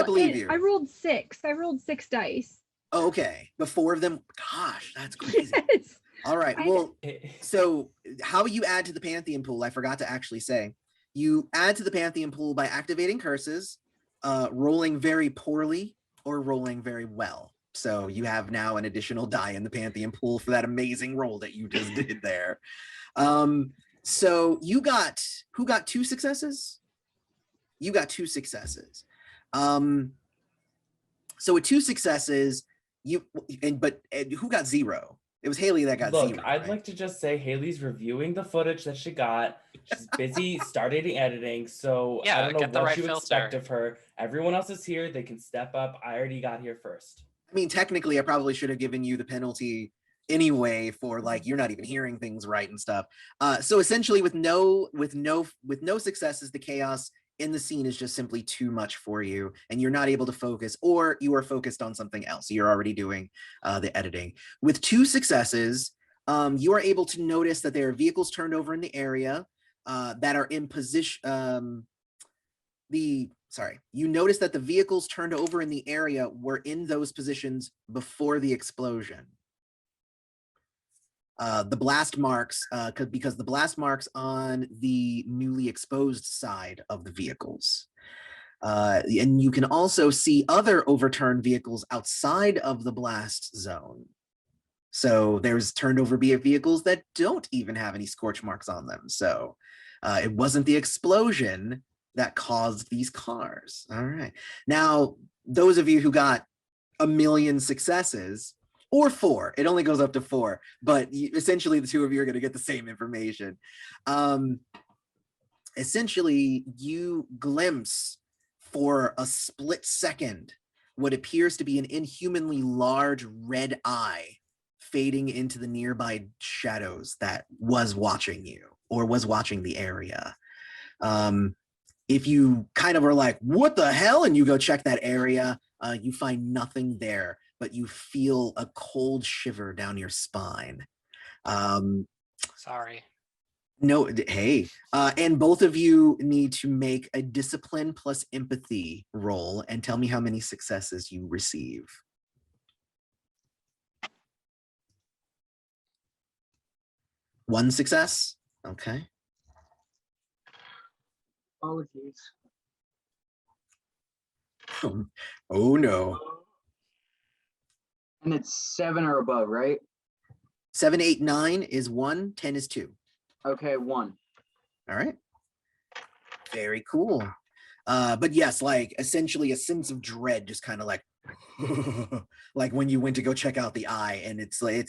believe you. I rolled 6. I rolled 6 dice. Oh, okay, but 4 of them. Gosh, that's crazy. Yes. All right. Well, so how you add to the Pantheon Pool? I forgot to actually say. You add to the Pantheon Pool by activating curses, rolling very poorly, or rolling very well. So you have now an additional die in the Pantheon Pool for that amazing roll that you just did there. So who got 2 successes? You got 2 successes. So with 2 successes, but who got 0? It was Haley that got 0. Look, I'd like to just say Haley's reviewing the footage that she got. She's busy starting editing, so yeah, I don't know what you filter. expect of her. Everyone else is here. They can step up. I already got here first. I mean, technically, I probably should have given you the penalty anyway for like you're not even hearing things right and stuff. So essentially, with no successes, the chaos in the scene is just simply too much for you, and you're not able to focus, or you are focused on something else. You're already doing the editing. With 2 successes, you are able to notice that there are vehicles turned over in the area that are in position. You notice that the vehicles turned over in the area were in those positions before the explosion. The blast marks, because the blast marks on the newly exposed side of the vehicles. And you can also see other overturned vehicles outside of the blast zone. So there's turned over vehicles that don't even have any scorch marks on them. So it wasn't the explosion that caused these cars. All right. Now, those of you who got 1,000,000 successes, or 4, it only goes up to 4, but essentially the two of you are going to get the same information. Essentially, you glimpse for a split second what appears to be an inhumanly large red eye fading into the nearby shadows that was watching you or was watching the area. If you kind of are like, what the hell? And you go check that area, you find nothing there, but you feel a cold shiver down your spine. Sorry. No, hey, and both of you need to make a discipline plus empathy roll and tell me how many successes you receive. One success? Okay. Oh, jeez. Oh no. And it's 7 or above, right? 7, 8, 9 is 1, 10 is 2. Okay, 1. All right. Very cool. But yes, like essentially a sense of dread, just kind of like, like when you went to go check out the eye, and it's like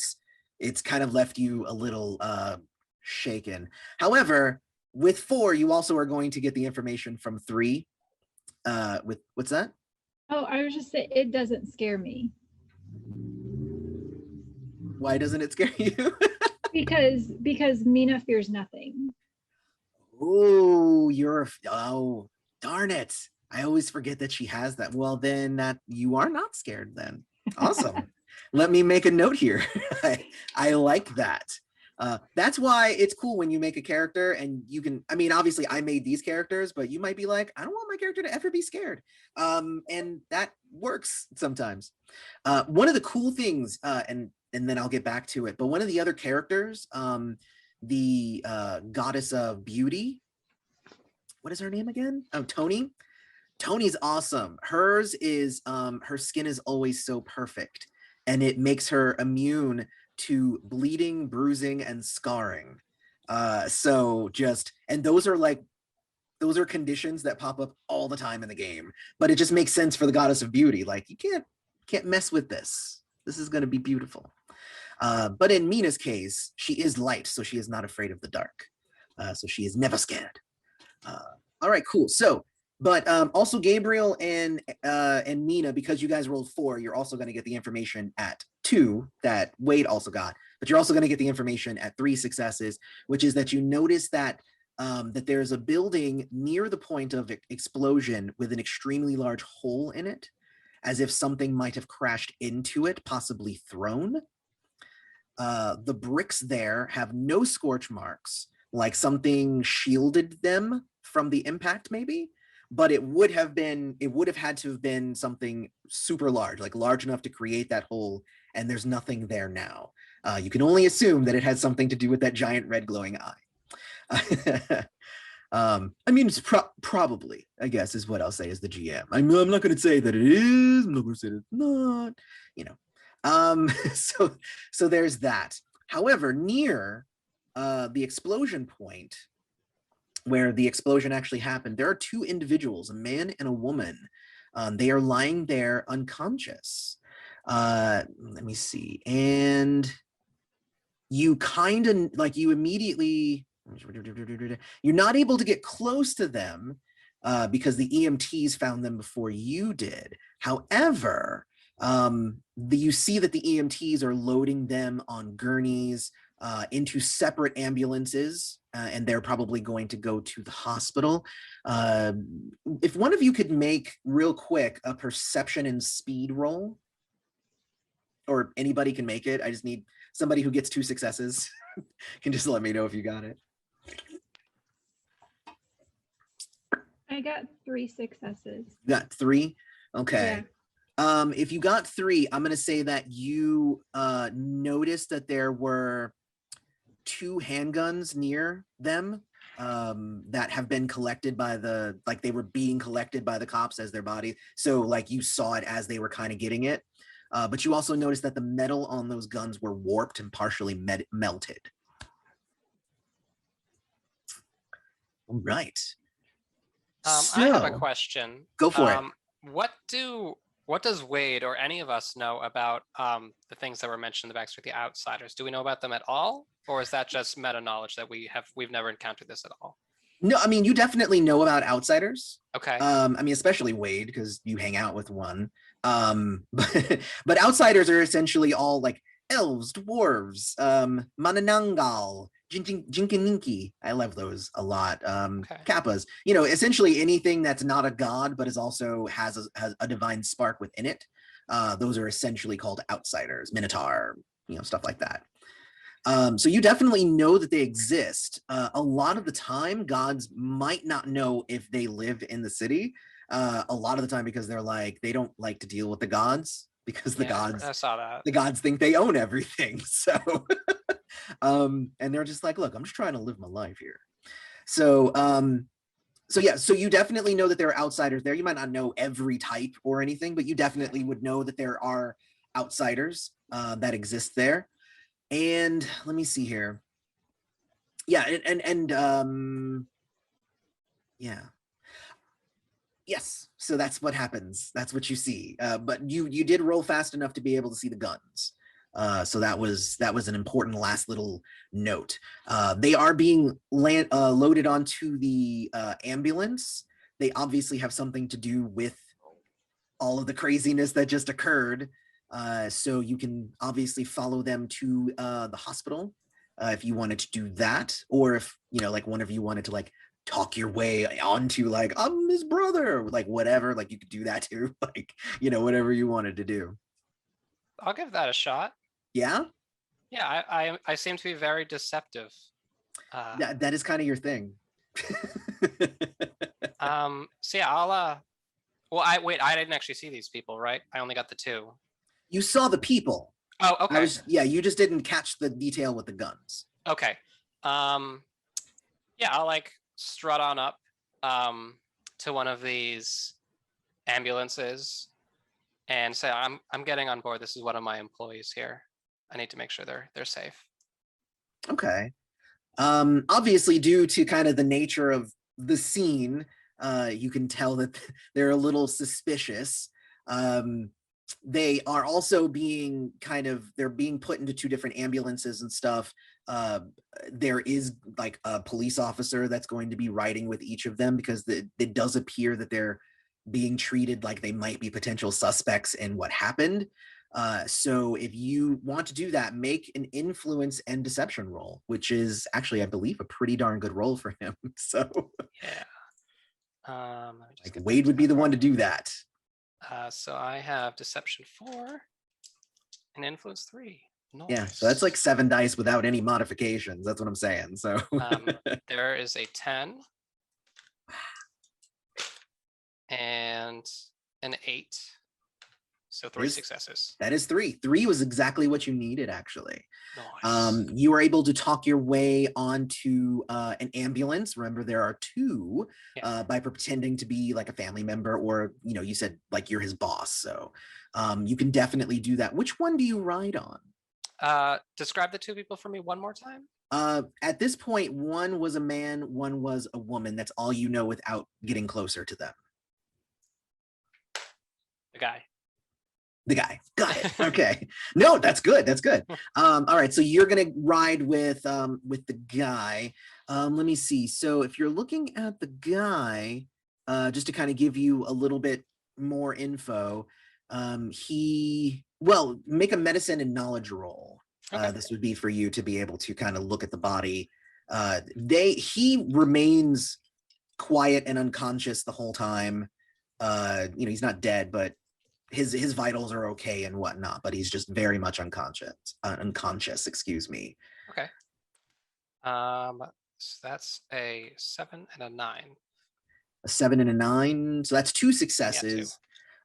it's kind of left you a little shaken. However, with 4, you also are going to get the information from 3. With what's that? Oh, I was just saying, it doesn't scare me Why doesn't it scare you? because Mina fears nothing. Oh, oh, darn it. I always forget that she has that. Well, then that you are not scared then. Awesome. Let me make a note here. I like that. That's why it's cool when you make a character and you can, I mean, obviously I made these characters, but you might be like, I don't want my character to ever be scared. And that works sometimes. One of the cool things, and then I'll get back to it, but one of the other characters, the goddess of beauty, what is her name again? Oh, Tony. Tony's awesome. Hers is, her skin is always so perfect, and it makes her immune to bleeding, bruising, and scarring. So just, and those are conditions that pop up all the time in the game, but it just makes sense for the goddess of beauty. Like, you can't mess with this. This is going to be beautiful. But in Mina's case, she is light, so she is not afraid of the dark. So she is never scared. All right, cool. So, but also Gabriel and Mina, because you guys rolled 4, you're also going to get the information at 2 that Wade also got, but you're also going to get the information at 3 successes, which is that you notice that that there's a building near the point of explosion with an extremely large hole in it, as if something might have crashed into it, possibly thrown. The bricks there have no scorch marks, like something shielded them from the impact maybe, but it would have had to have been something super large, like large enough to create that hole, and there's nothing there now. You can only assume that it had something to do with that giant red glowing eye. I mean, it's probably, I guess, is what I'll say as the GM. I'm not going to say that it is, I'm not going to say that it's not, you know. So there's that. However, near the explosion point, where the explosion actually happened, there are 2 individuals, a man and a woman. They are lying there unconscious. Let me see. And you kind of, like, you immediately, you're not able to get close to them because the EMTs found them before you did. However, you see that the EMTs are loading them on gurneys into separate ambulances, and they're probably going to go to the hospital. If one of you could make real quick a perception and speed roll, or anybody can make it. I just need somebody who gets 2 successes. Can just let me know if you got it. I got 3 successes. You got 3? Okay. Yeah. If you got 3, I'm going to say that you noticed that there were 2 handguns near them that have been collected by they were being collected by the cops as their bodies. So like you saw it as they were kind of getting it. But you also noticed that the metal on those guns were warped and partially melted. All right. I have a question. Go for it. What does Wade or any of us know about the things that were mentioned in the backstory, the outsiders? Do we know about them at all? Or is that just meta knowledge that we've never encountered this at all? No, I mean, you definitely know about outsiders. Okay. I mean, especially Wade, because you hang out with one. But outsiders are essentially all like elves, dwarves, Mananangal, Jinkininki. I love those a lot. Kappas. You know, essentially anything that's not a god, but also has a divine spark within it. Those are essentially called outsiders, Minotaur, you know, stuff like that. So you definitely know that they exist. A lot of the time, gods might not know if they live in the city. A lot of the time because they don't like to deal with the gods because I saw that. The gods think they own everything. So, and they're just like, look, I'm just trying to live my life here. So, so you definitely know that there are outsiders there. You might not know every type or anything, but you definitely would know that there are outsiders that exist there. And let me see here. Yeah, yeah. Yes, so that's what happens. That's what you see. But you did roll fast enough to be able to see the guns. So that was an important last little note. They are being loaded onto the ambulance. They obviously have something to do with all of the craziness that just occurred. So you can obviously follow them to the hospital if you wanted to do that, or if, you know, like one of you wanted to like talk your way onto like, I'm his brother, like whatever, like you could do that too, like, you know, whatever you wanted to do. I'll give that a shot. Yeah? Yeah, I seem to be very deceptive. That is kind of your thing. So yeah, I'll well, I didn't actually see these people, right? I only got the 2. You saw the people. Oh, okay. You just didn't catch the detail with the guns. Okay. Yeah, I'll like strut on up to one of these ambulances and say, I'm getting on board. This is one of my employees here. I need to make sure they're safe. Okay. Obviously, due to kind of the nature of the scene, you can tell that they're a little suspicious. They are also being they're being put into 2 different ambulances and stuff. There is like a police officer that's going to be riding with each of them because it does appear that they're being treated like they might be potential suspects in what happened. So if you want to do that, make an influence and deception roll, which is actually, I believe, a pretty darn good roll for him. So yeah. Like Wade would be the one to do that. So I have deception 4 and influence 3. Nice. Yeah, so that's like 7 dice without any modifications. That's what I'm saying. So there is a 10 and an 8. So 3 successes. That is 3. 3 was exactly what you needed, actually. Nice. You were able to talk your way onto an ambulance. Remember, there are 2 by pretending to be like a family member, or, you know, you said like you're his boss. So you can definitely do that. Which one do you ride on? Describe the 2 people for me one more time. At this point, one was a man, one was a woman. That's all you know without getting closer to them. The guy. Got it. Okay. No, that's good. That's good. All right. So you're gonna ride with the guy. Let me see. So if you're looking at the guy, just to kind of give you a little bit more info, make a medicine and knowledge roll. Okay. This would be for you to be able to kind of look at the body. He remains quiet and unconscious the whole time. You know, he's not dead, but his vitals are okay and whatnot, but he's just very much unconscious, excuse me. Okay. So that's a 7 and a 9. A 7 and a 9. So that's 2 successes.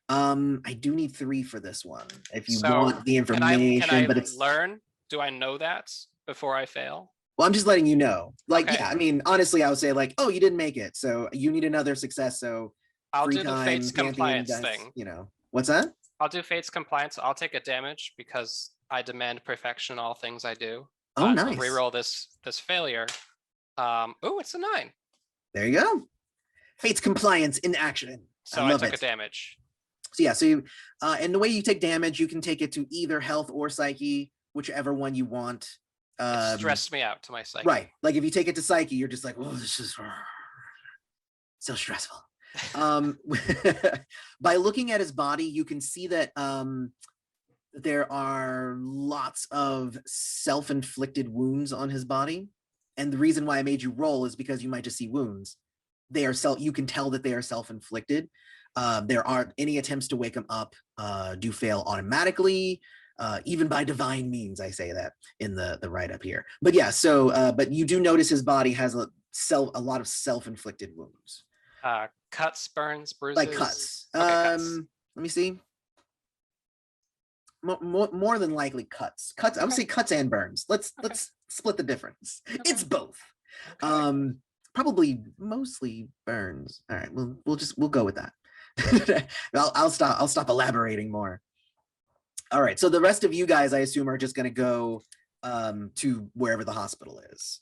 Yeah, 2. I do need 3 for this one. If you want the information, can I but it's learn. Do I know that before I fail? Well, I'm just letting you know. Like, Okay. yeah, I mean, honestly, I would say like, oh, you didn't make it, so you need another success. So I'll free do the time, Fates Pantheon compliance dice, thing. you know, what's that? I'll do Fates compliance. I'll take a damage because I demand perfection in all things I do. Oh, To nice. reroll this failure. Oh, it's a 9. There you go. Fate's compliance in action. So I I love took it. a damage. So yeah, so you, and the way you take damage, you can take it to either health or psyche, whichever one you want. It stressed me out to my psyche. Right. Like if you take it to psyche, you're just like, oh, this is so stressful. By looking at his body, you can see that there are lots of self-inflicted wounds on his body. And the reason why I made you roll is because you might just see wounds. They are you can tell that they are self-inflicted. There aren't any attempts to wake him up do fail automatically, even by divine means. I say that in the write-up here. But yeah, so but you do notice his body has a lot of self-inflicted wounds. Cuts, burns, bruises. Like cuts. Okay, cuts. Let me see. More than likely cuts. Cuts. I would say cuts and burns. Let's split the difference. Okay. It's both. Okay. Probably mostly burns. All right, we'll go with that. I'll stop elaborating more. All right, so the rest of you guys, I assume, are just going to go to wherever the hospital is.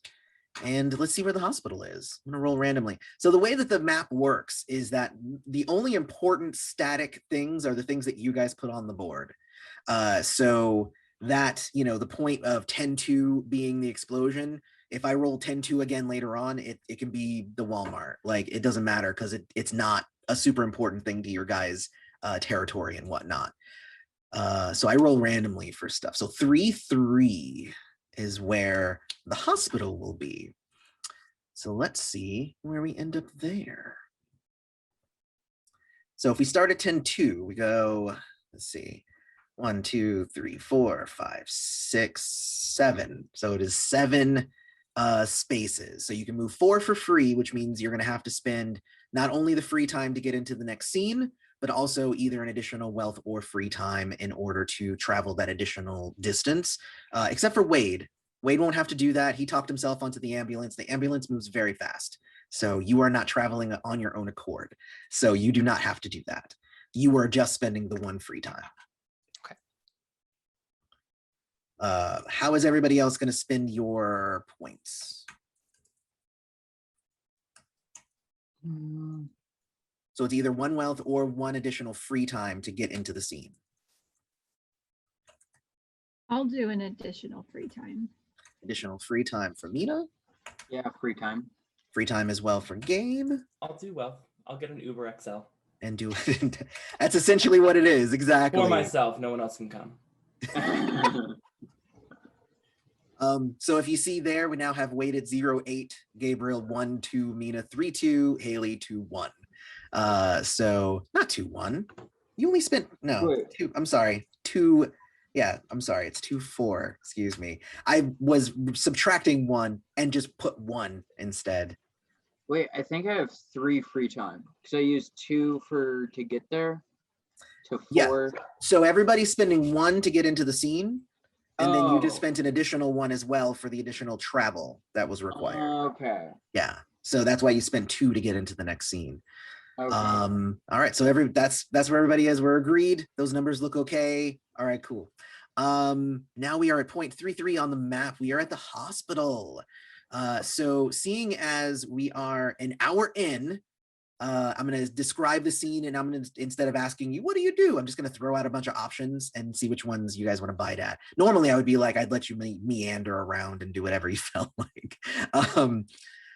And let's see where the hospital is. I'm going to roll randomly. So the way that the map works is that the only important static things are the things that you guys put on the board. So that, you know, the point of 10-2 being the explosion, if I roll 10-2 again later on, it can be the Walmart. Like, it doesn't matter because it's not a super important thing to your guys' territory and whatnot. So I roll randomly for stuff. So 3-3 is where the hospital will be. So let's see where we end up there. So if we start at 10-2, we go, let's see, 1, 2, 3, 4, 5, 6, 7. So it is 7 spaces. So you can move 4 for free, which means you're going to have to spend not only the free time to get into the next scene, but also either an additional wealth or free time in order to travel that additional distance, except for Wade. Wade won't have to do that. He talked himself onto the ambulance. The ambulance moves very fast. So you are not traveling on your own accord. So you do not have to do that. You are just spending the 1 free time. Okay. How is everybody else going to spend your points? So it's either 1 wealth or 1 additional free time to get into the scene. I'll do an additional free time. Additional free time for Mina. Yeah, free time. Free time as well for Game. I'll do well. I'll get an Uber XL. And do that's essentially what it is, exactly. For myself, no one else can come. So if you see there, we now have Wade at 0-8, Gabriel 1-2, Mina 3-2, Haley 2-1. So not 2-1. You only spent 2. I'm sorry, 2. Yeah, I'm sorry, it's 2-4. Excuse me. I was subtracting 1 and just put 1 instead. Wait, I think I have 3 free time because I used 2 to get there to 4. Yeah. So everybody's spending 1 to get into the scene, and then you just Oh. spent an additional 1 as well for the additional travel that was required. Okay. Yeah. So that's why you spent 2 to get into the next scene. Okay. All right. So that's where everybody is. We're agreed. Those numbers look okay. All right, cool. Now we are at point 3-3 on the map. We are at the hospital. So seeing as we are an hour in, I'm going to describe the scene, and I'm going to, instead of asking you, what do you do? I'm just going to throw out a bunch of options and see which ones you guys want to bite at. Normally I would be like, I'd let you meander around and do whatever you felt like.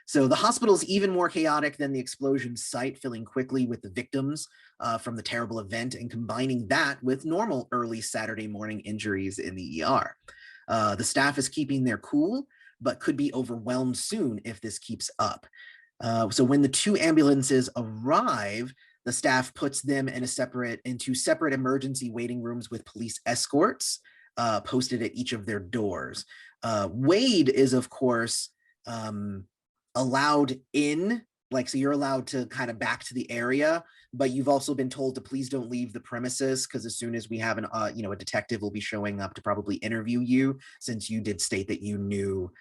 So the hospital is even more chaotic than the explosion site, filling quickly with the victims from the terrible event and combining that with normal early Saturday morning injuries in the ER. The staff is keeping their cool, but could be overwhelmed soon if this keeps up. So when the 2 ambulances arrive, the staff puts them into separate emergency waiting rooms with police escorts posted at each of their doors. Wade is, of course, allowed in, like, so you're allowed to kind of back to the area, but you've also been told to please don't leave the premises, because as soon as we have a detective will be showing up to probably interview you, since you did state that you knew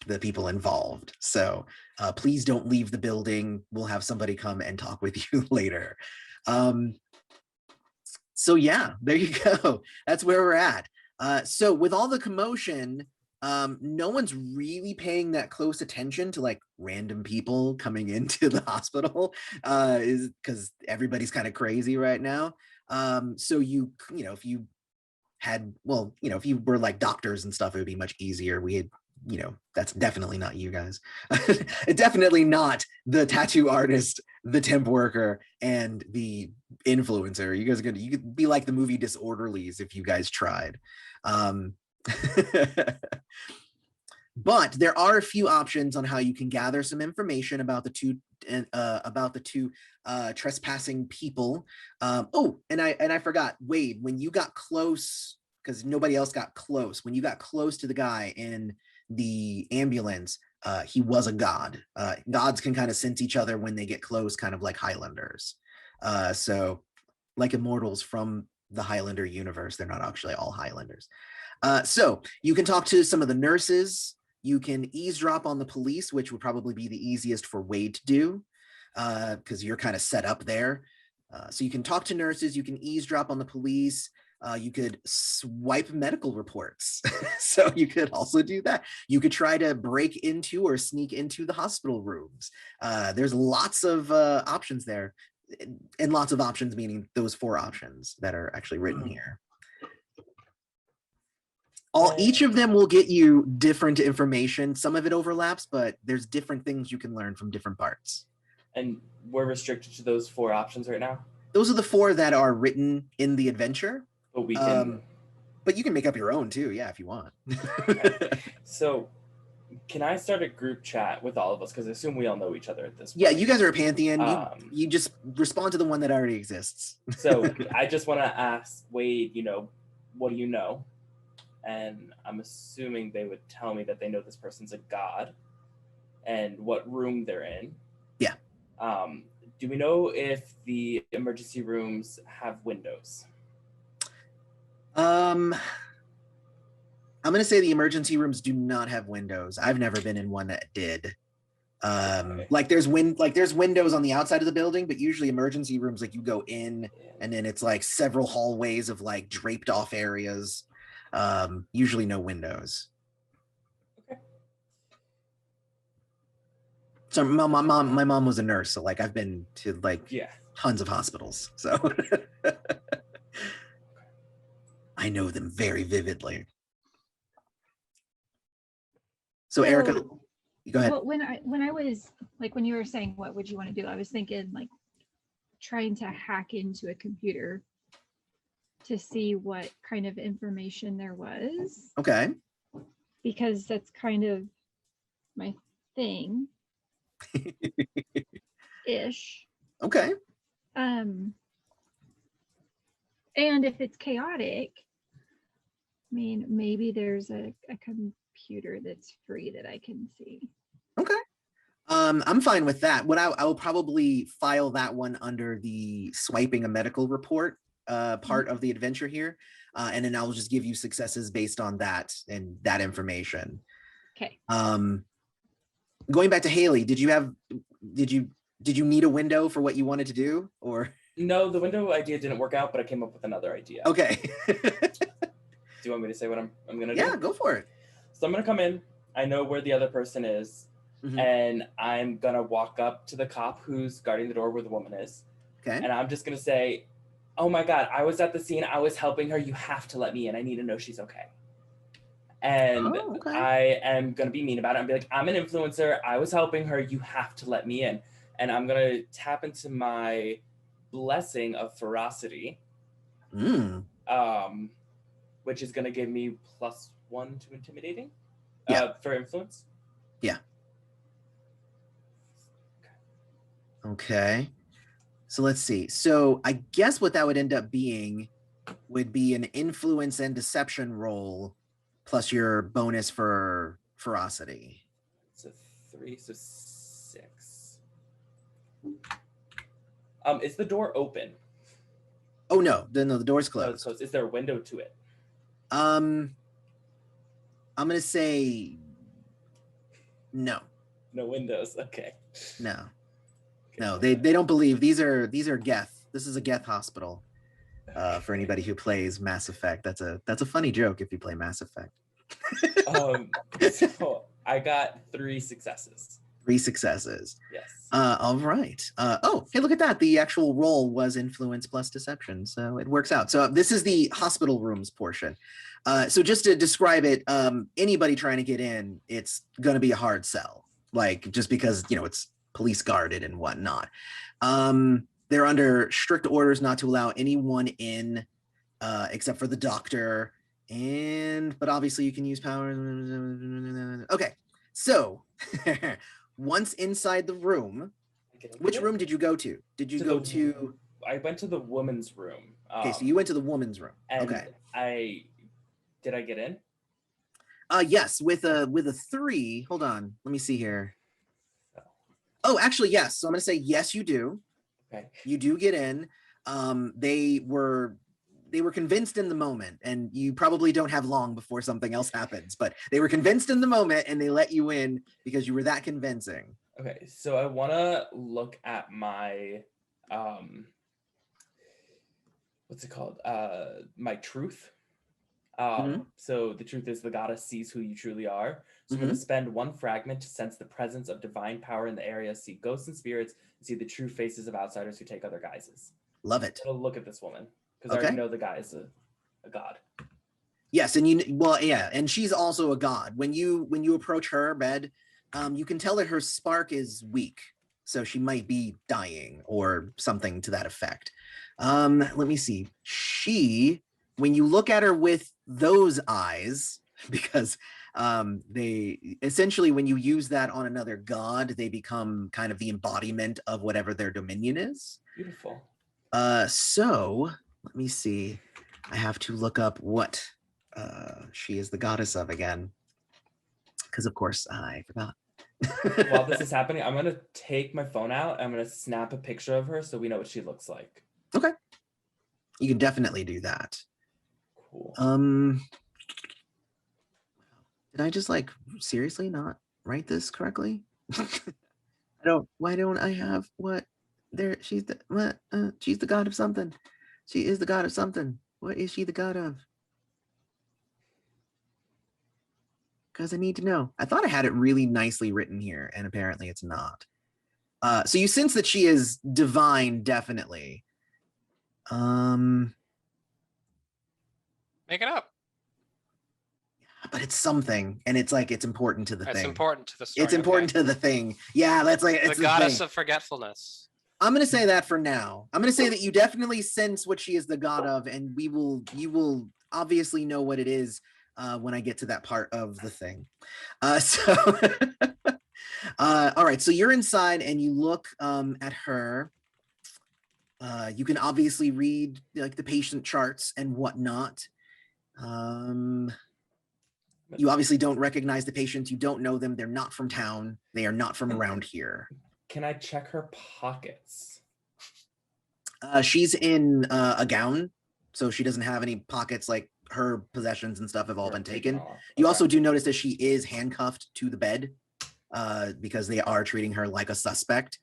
the people involved. So please don't leave the building. We'll have somebody come and talk with you later. So yeah, there you go. That's where we're at. So with all the commotion, no one's really paying that close attention to like random people coming into the hospital, is because everybody's kind of crazy right now. So if you had, well, if you were like doctors and stuff, it would be much easier. We had, that's definitely not you guys. Definitely not the tattoo artist, the temp worker, and the influencer. You guys you could be like the movie Disorderlies if you guys tried. But there are a few options on how you can gather some information about the two trespassing people. And I forgot, Wade, when you got close, because nobody else got close, when you got close to the guy in the ambulance, he was a god. Gods can kind of sense each other when they get close, kind of like Highlanders. So like immortals from the Highlander universe, they're not actually all Highlanders. So you can talk to some of the nurses. You can eavesdrop on the police, which would probably be the easiest for Wade to do, because you're kind of set up there. So you can talk to nurses, you can eavesdrop on the police, you could swipe medical reports. So you could also do that. You could try to break into or sneak into the hospital rooms. There's lots of options there, and lots of options meaning those 4 options that are actually written here. Each of them will get you different information. Some of it overlaps, but there's different things you can learn from different parts. And we're restricted to those 4 options right now? Those are the 4 that are written in the adventure. But we can... but you can make up your own too, yeah, if you want. Okay. So can I start a group chat with all of us? Because I assume we all know each other at this point. Yeah, you guys are a Pantheon. You just respond to the one that already exists. So I just want to ask Wade, what do you know? And I'm assuming they would tell me that they know this person's a god and what room they're in. Yeah. Do we know if the emergency rooms have windows? I'm going to say the emergency rooms do not have windows. I've never been in one that did. Okay. Like there's windows on the outside of the building, but usually emergency rooms, like you go in and then it's like several hallways of like draped off areas. Usually no windows. Okay. So my mom was a nurse, so like I've been to like tons of hospitals, so I know them very vividly. So Erica, go ahead. Well, when I was like, when you were saying what would you want to do, I was thinking like trying to hack into a computer to see what kind of information there was. Okay. Because that's kind of my thing. Ish. Okay. And if it's chaotic, I mean, maybe there's a computer that's free that I can see. Okay. I'm fine with that. What I will probably file that one under the swiping a medical report part of the adventure here, and then I'll just give you successes based on that and that information. Okay. Going back to Haley, did you need a window for what you wanted to do, or? No, the window idea didn't work out, but I came up with another idea. Okay. Do you want me to say what I'm gonna do? Yeah, go for it. So I'm gonna come in. I know where the other person is, and I'm gonna walk up to the cop who's guarding the door where the woman is. Okay. And I'm just gonna say, "Oh my God, I was at the scene. I was helping her. You have to let me in. I need to know she's okay." And I am gonna be mean about it and be like, "I'm an influencer. I was helping her. You have to let me in." And I'm gonna tap into my blessing of ferocity, which is gonna give me +1 to intimidating, for influence. Yeah. Okay. So let's see. So I guess what that would end up being would be an influence and deception roll plus your bonus for ferocity. It's a 3, so 6. Is the door open? Oh no, the door's closed. No, it's closed. Is there a window to it? I'm gonna say No, No windows. Okay. no, Okay. no. They don't believe these are Geth. This is a Geth hospital. For anybody who plays Mass Effect, that's a funny joke if you play Mass Effect. So I got 3 successes. 3 successes. Yes. All right. Oh, hey, look at that. The actual roll was influence plus deception, so it works out. So this is the hospital rooms portion. So just to describe it, anybody trying to get in, it's going to be a hard sell. Like just because it's police guarded and whatnot. They're under strict orders not to allow anyone in, except for the doctor. But obviously you can use power. Okay, so once inside the room, which room did you go to? Did you go to? I went to the woman's room. Okay, so you went to the woman's room. Okay. Did I get in? Yes, with a 3. Hold on, let me see here. Oh, actually, yes. So I'm gonna say yes, you do. Okay. You do get in. They were convinced in the moment, and you probably don't have long before something else happens, but they were convinced in the moment and they let you in because you were that convincing. Okay, so I want to look at my what's it called? My truth. So the truth is the goddess sees who you truly are. So I'm going to spend 1 fragment to sense the presence of divine power in the area, see ghosts and spirits, and see the true faces of outsiders who take other guises. Love it. I'm gonna look at this woman because I already know the guy is a god. Yes, and and she's also a god. When you approach her bed, you can tell that her spark is weak, so she might be dying or something to that effect. Let me see. When you look at her with those eyes, because they essentially, when you use that on another god, they become kind of the embodiment of whatever their dominion is. Beautiful. So let me see. I have to look up what she is the goddess of again, because of course I forgot. While this is happening, I'm gonna take my phone out. I'm gonna snap a picture of her so we know what she looks like. Okay, you can definitely do that. Cool. Did I just seriously not write this correctly? Why don't I have what there? She's the god of something. She is the god of something. What is she the god of? Because I need to know. I thought I had it really nicely written here, and apparently it's not. So you sense that she is divine, definitely. Make it up. But it's something, and it's important to the thing. It's important to the story. It's important to the thing. Yeah, that's it's the goddess of forgetfulness. I'm gonna say that for now. I'm gonna say that you definitely sense what she is the god of, and you will obviously know what it is when I get to that part of the thing. All right, so you're inside and you look at her. You can obviously read the patient charts and whatnot. You obviously don't recognize the patients. You don't know them. They're not from town. They are not from around here. Can I check her pockets? She's in a gown, so she doesn't have any pockets. Her possessions and stuff have all been taken. Okay. You also do notice that she is handcuffed to the bed because they are treating her like a suspect,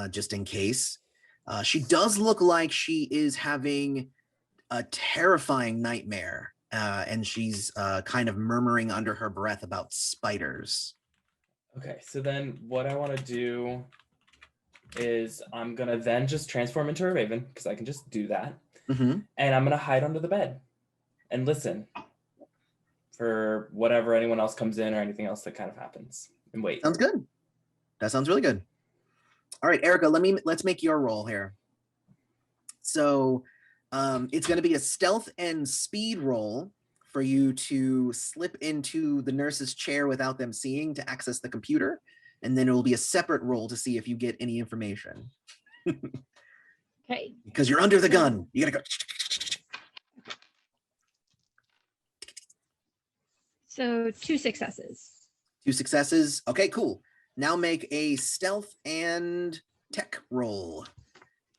just in case. She does look like she is having a terrifying nightmare, and she's kind of murmuring under her breath about spiders. Okay, so then what I want to do is I'm going to then just transform into a raven because I can just do that. Mm-hmm. And I'm going to hide under the bed and listen for whatever anyone else comes in or anything else that kind of happens and wait. Sounds good. That sounds really good. All right, Erica, let's make your roll here. So it's going to be a stealth and speed roll for you to slip into the nurse's chair without them seeing to access the computer. And then it will be a separate roll to see if you get any information. Okay. Because you're under the gun. You got to go. So 2 successes. 2 successes. Okay, cool. Now make a stealth and tech roll.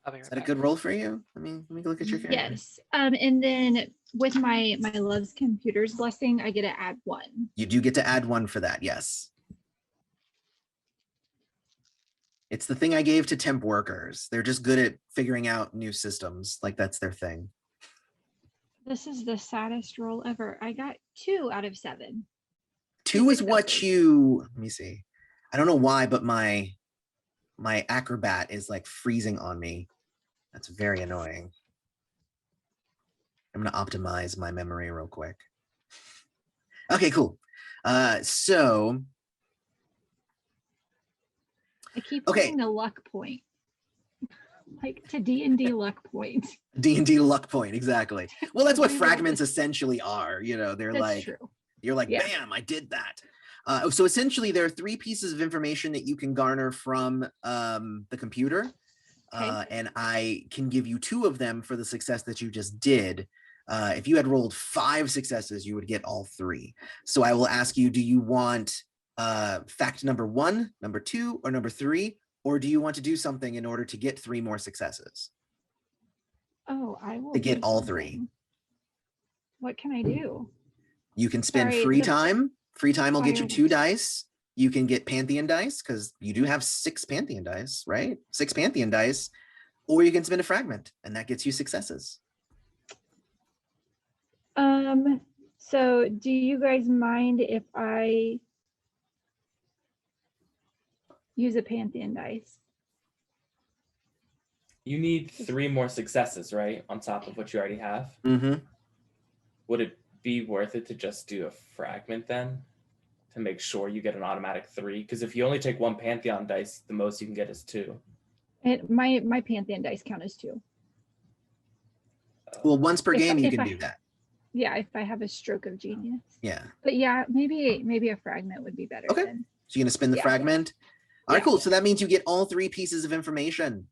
I'll be right Is that a back. good roll for you? Let me look at your character. Yes. And then with my love's computer's blessing, I get to add 1. You do get to add 1 for that, yes. It's the thing I gave to temp workers. They're just good at figuring out new systems. Like that's their thing. This is the saddest roll ever. I got 2 out of 7. 2 is what successes. you, let me see. I don't know why, but my acrobat is like freezing on me. That's very annoying. I'm gonna optimize my memory real quick. Okay, cool. So I keep Okay. wanting the luck point. Like to D&D luck point. D&D luck point, exactly. Well, that's what Reroll fragments this. essentially are. You know, they're That's like, true. you're like, Yeah. bam, I did that. So essentially, there are 3 pieces of information that you can garner from the computer. Okay. And I can give you 2 of them for the success that you just did. If you had rolled 5 successes, you would get all 3. So I will ask you, do you want fact number 1, number 2, or number 3? Or do you want to do something in order to get 3 more successes? Oh, I will To get do all 3. something. What can I do? You can spend Sorry, free the time. Free time will get you 2 fireworks. dice. You can get Pantheon dice because you do have 6 Pantheon dice, right? 6 Pantheon dice. Or you can spend a fragment and that gets you successes. So do you guys mind if I use a Pantheon dice? You need 3 more successes, right? On top of what you already have. Mm-hmm. Would it be worth it to just do a fragment then? To make sure you get an automatic 3? Because if you only take 1 Pantheon dice, the most you can get is 2. My Pantheon dice count as 2. Well, once per If game, I- you if can I- do that. Yeah, if I have a stroke of genius. Yeah. But yeah, maybe a fragment would be better. Okay. Then. So you're gonna spin the Yeah. fragment. All right, Yeah. cool. So that means you get all 3 pieces of information.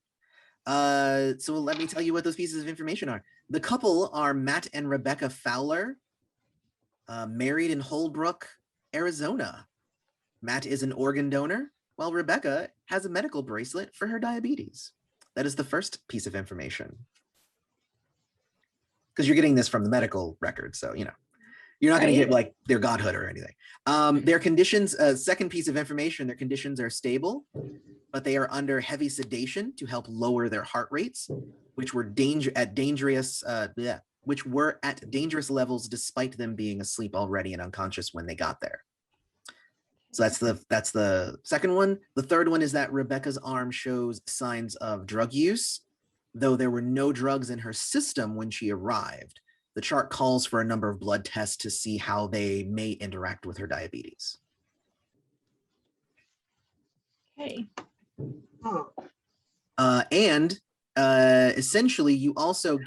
So let me tell you what those pieces of information are. The couple are Matt and Rebecca Fowler, married in Holbrook, Arizona. Matt is an organ donor, while Rebecca has a medical bracelet for her diabetes. That is the first piece of information. Because you're getting this from the medical record, so you know. You're not going to Right. get like their godhood or anything. Their conditions, second piece of information, their conditions are stable, but they are under heavy sedation to help lower their heart rates, which were at dangerous levels despite them being asleep already and unconscious when they got there. So that's the second one. The third one is that Rebecca's arm shows signs of drug use, though there were no drugs in her system when she arrived. The chart calls for a number of blood tests to see how they may interact with her diabetes. Okay. And essentially, you also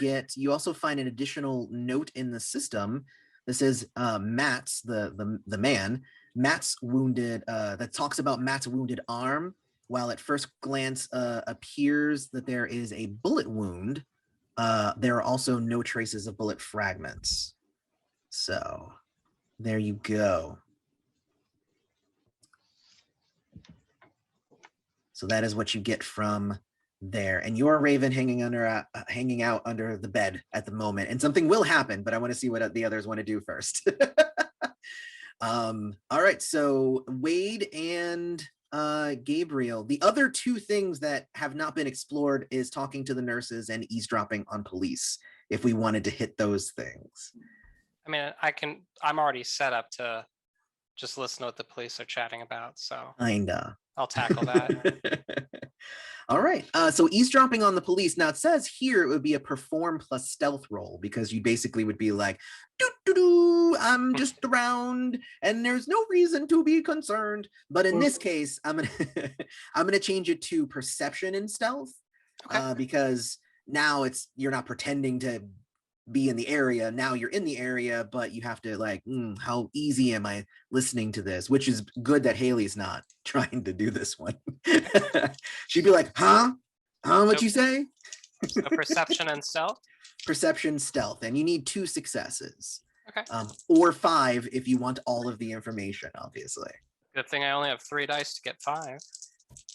find an additional note in the system that says Matt's the man. Matt's wounded. That talks about Matt's wounded arm. While at first glance appears that there is a bullet wound, there are also no traces of bullet fragments. So there you go. So that is what you get from there. And you're Raven hanging out under the bed at the moment. And something will happen, but I want to see what the others want to do first. All right, so Wade and Gabriel. The other 2 things that have not been explored is talking to the nurses and eavesdropping on police, if we wanted to hit those things. I mean, I'm already set up to just listen to what the police are chatting about, so Kinda. I'll tackle that. All right. So eavesdropping on the police. Now it says here it would be a perform plus stealth roll because you basically would be like, I'm just around and there's no reason to be concerned. But in this case, I'm gonna change it to perception and stealth. Okay. Because now you're not pretending to be in the area. Now you're in the area, but you have to like, how easy am I listening to this? Which is good that Haley's not trying to do this one. She'd be like, huh? What'd you say? So perception and stealth. Perception, stealth, and you need 2 successes. Okay. Or 5 if you want all of the information, obviously. Good thing I only have 3 dice to get 5.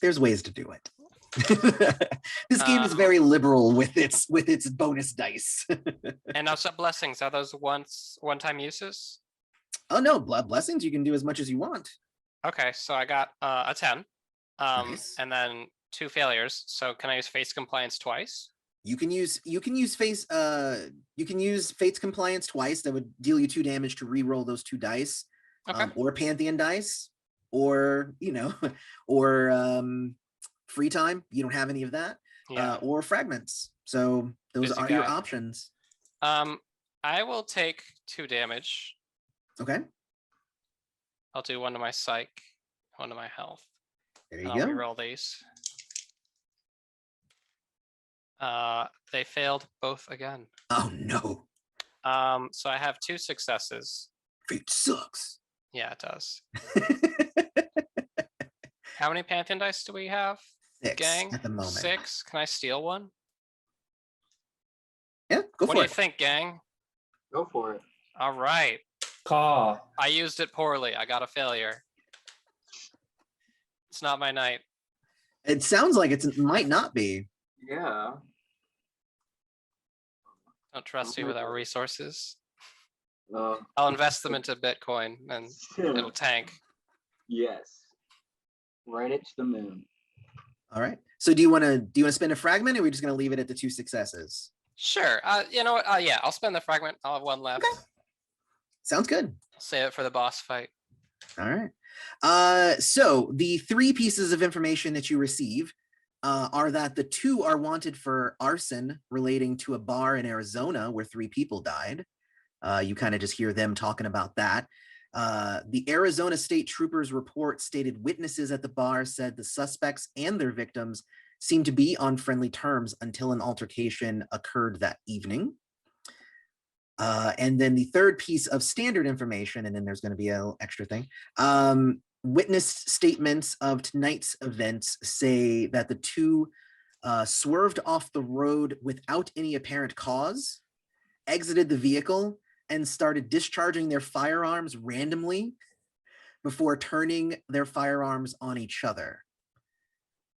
There's ways to do it. This game is very liberal with its bonus dice. And also blessings, are those one-time uses? Oh no, blessings you can do as much as you want. Okay, so I got a 10. Nice. And then 2 failures. So can I use face compliance twice? You can use fate's compliance twice. That would deal you 2 damage to re-roll those 2 dice, Okay. or Pantheon dice, or or free time. You don't have any of that, Yeah. or fragments. So those Busy are your guy. options. I will take 2 damage. Okay, I'll do 1 to my psych, 1 to my health. there you I'll go. reroll these. They failed both again. Oh no, So I have 2 successes. fate sucks. Yeah, it does. How many Pantheon dice do we have? 6 Gang? at the moment. 6. Can I steal one? Yeah, go What for do you it. think, gang? Go for it. All right. Caw. I used it poorly. I got a failure. It's not my night. It sounds like it might not be. Yeah. Don't trust you with our resources. Uh, I'll invest them into Bitcoin and it'll tank. yes. Right it to the moon. All right. So do you want to spend a fragment, or are we just going to leave it at the 2 successes? Sure. You know what? Yeah, I'll spend the fragment. I'll have 1 left. Okay. Sounds good. Save it for the boss fight. All right. So the 3 pieces of information that you receive are that the 2 are wanted for arson relating to a bar in Arizona where 3 people died. You kind of just hear them talking about that. The Arizona State Troopers report stated witnesses at the bar said the suspects and their victims seemed to be on friendly terms until an altercation occurred that evening. And then the 3rd piece of standard information, and then there's going to be an extra thing. Witness statements of tonight's events say that the 2 swerved off the road without any apparent cause, exited the vehicle, and started discharging their firearms randomly before turning their firearms on each other.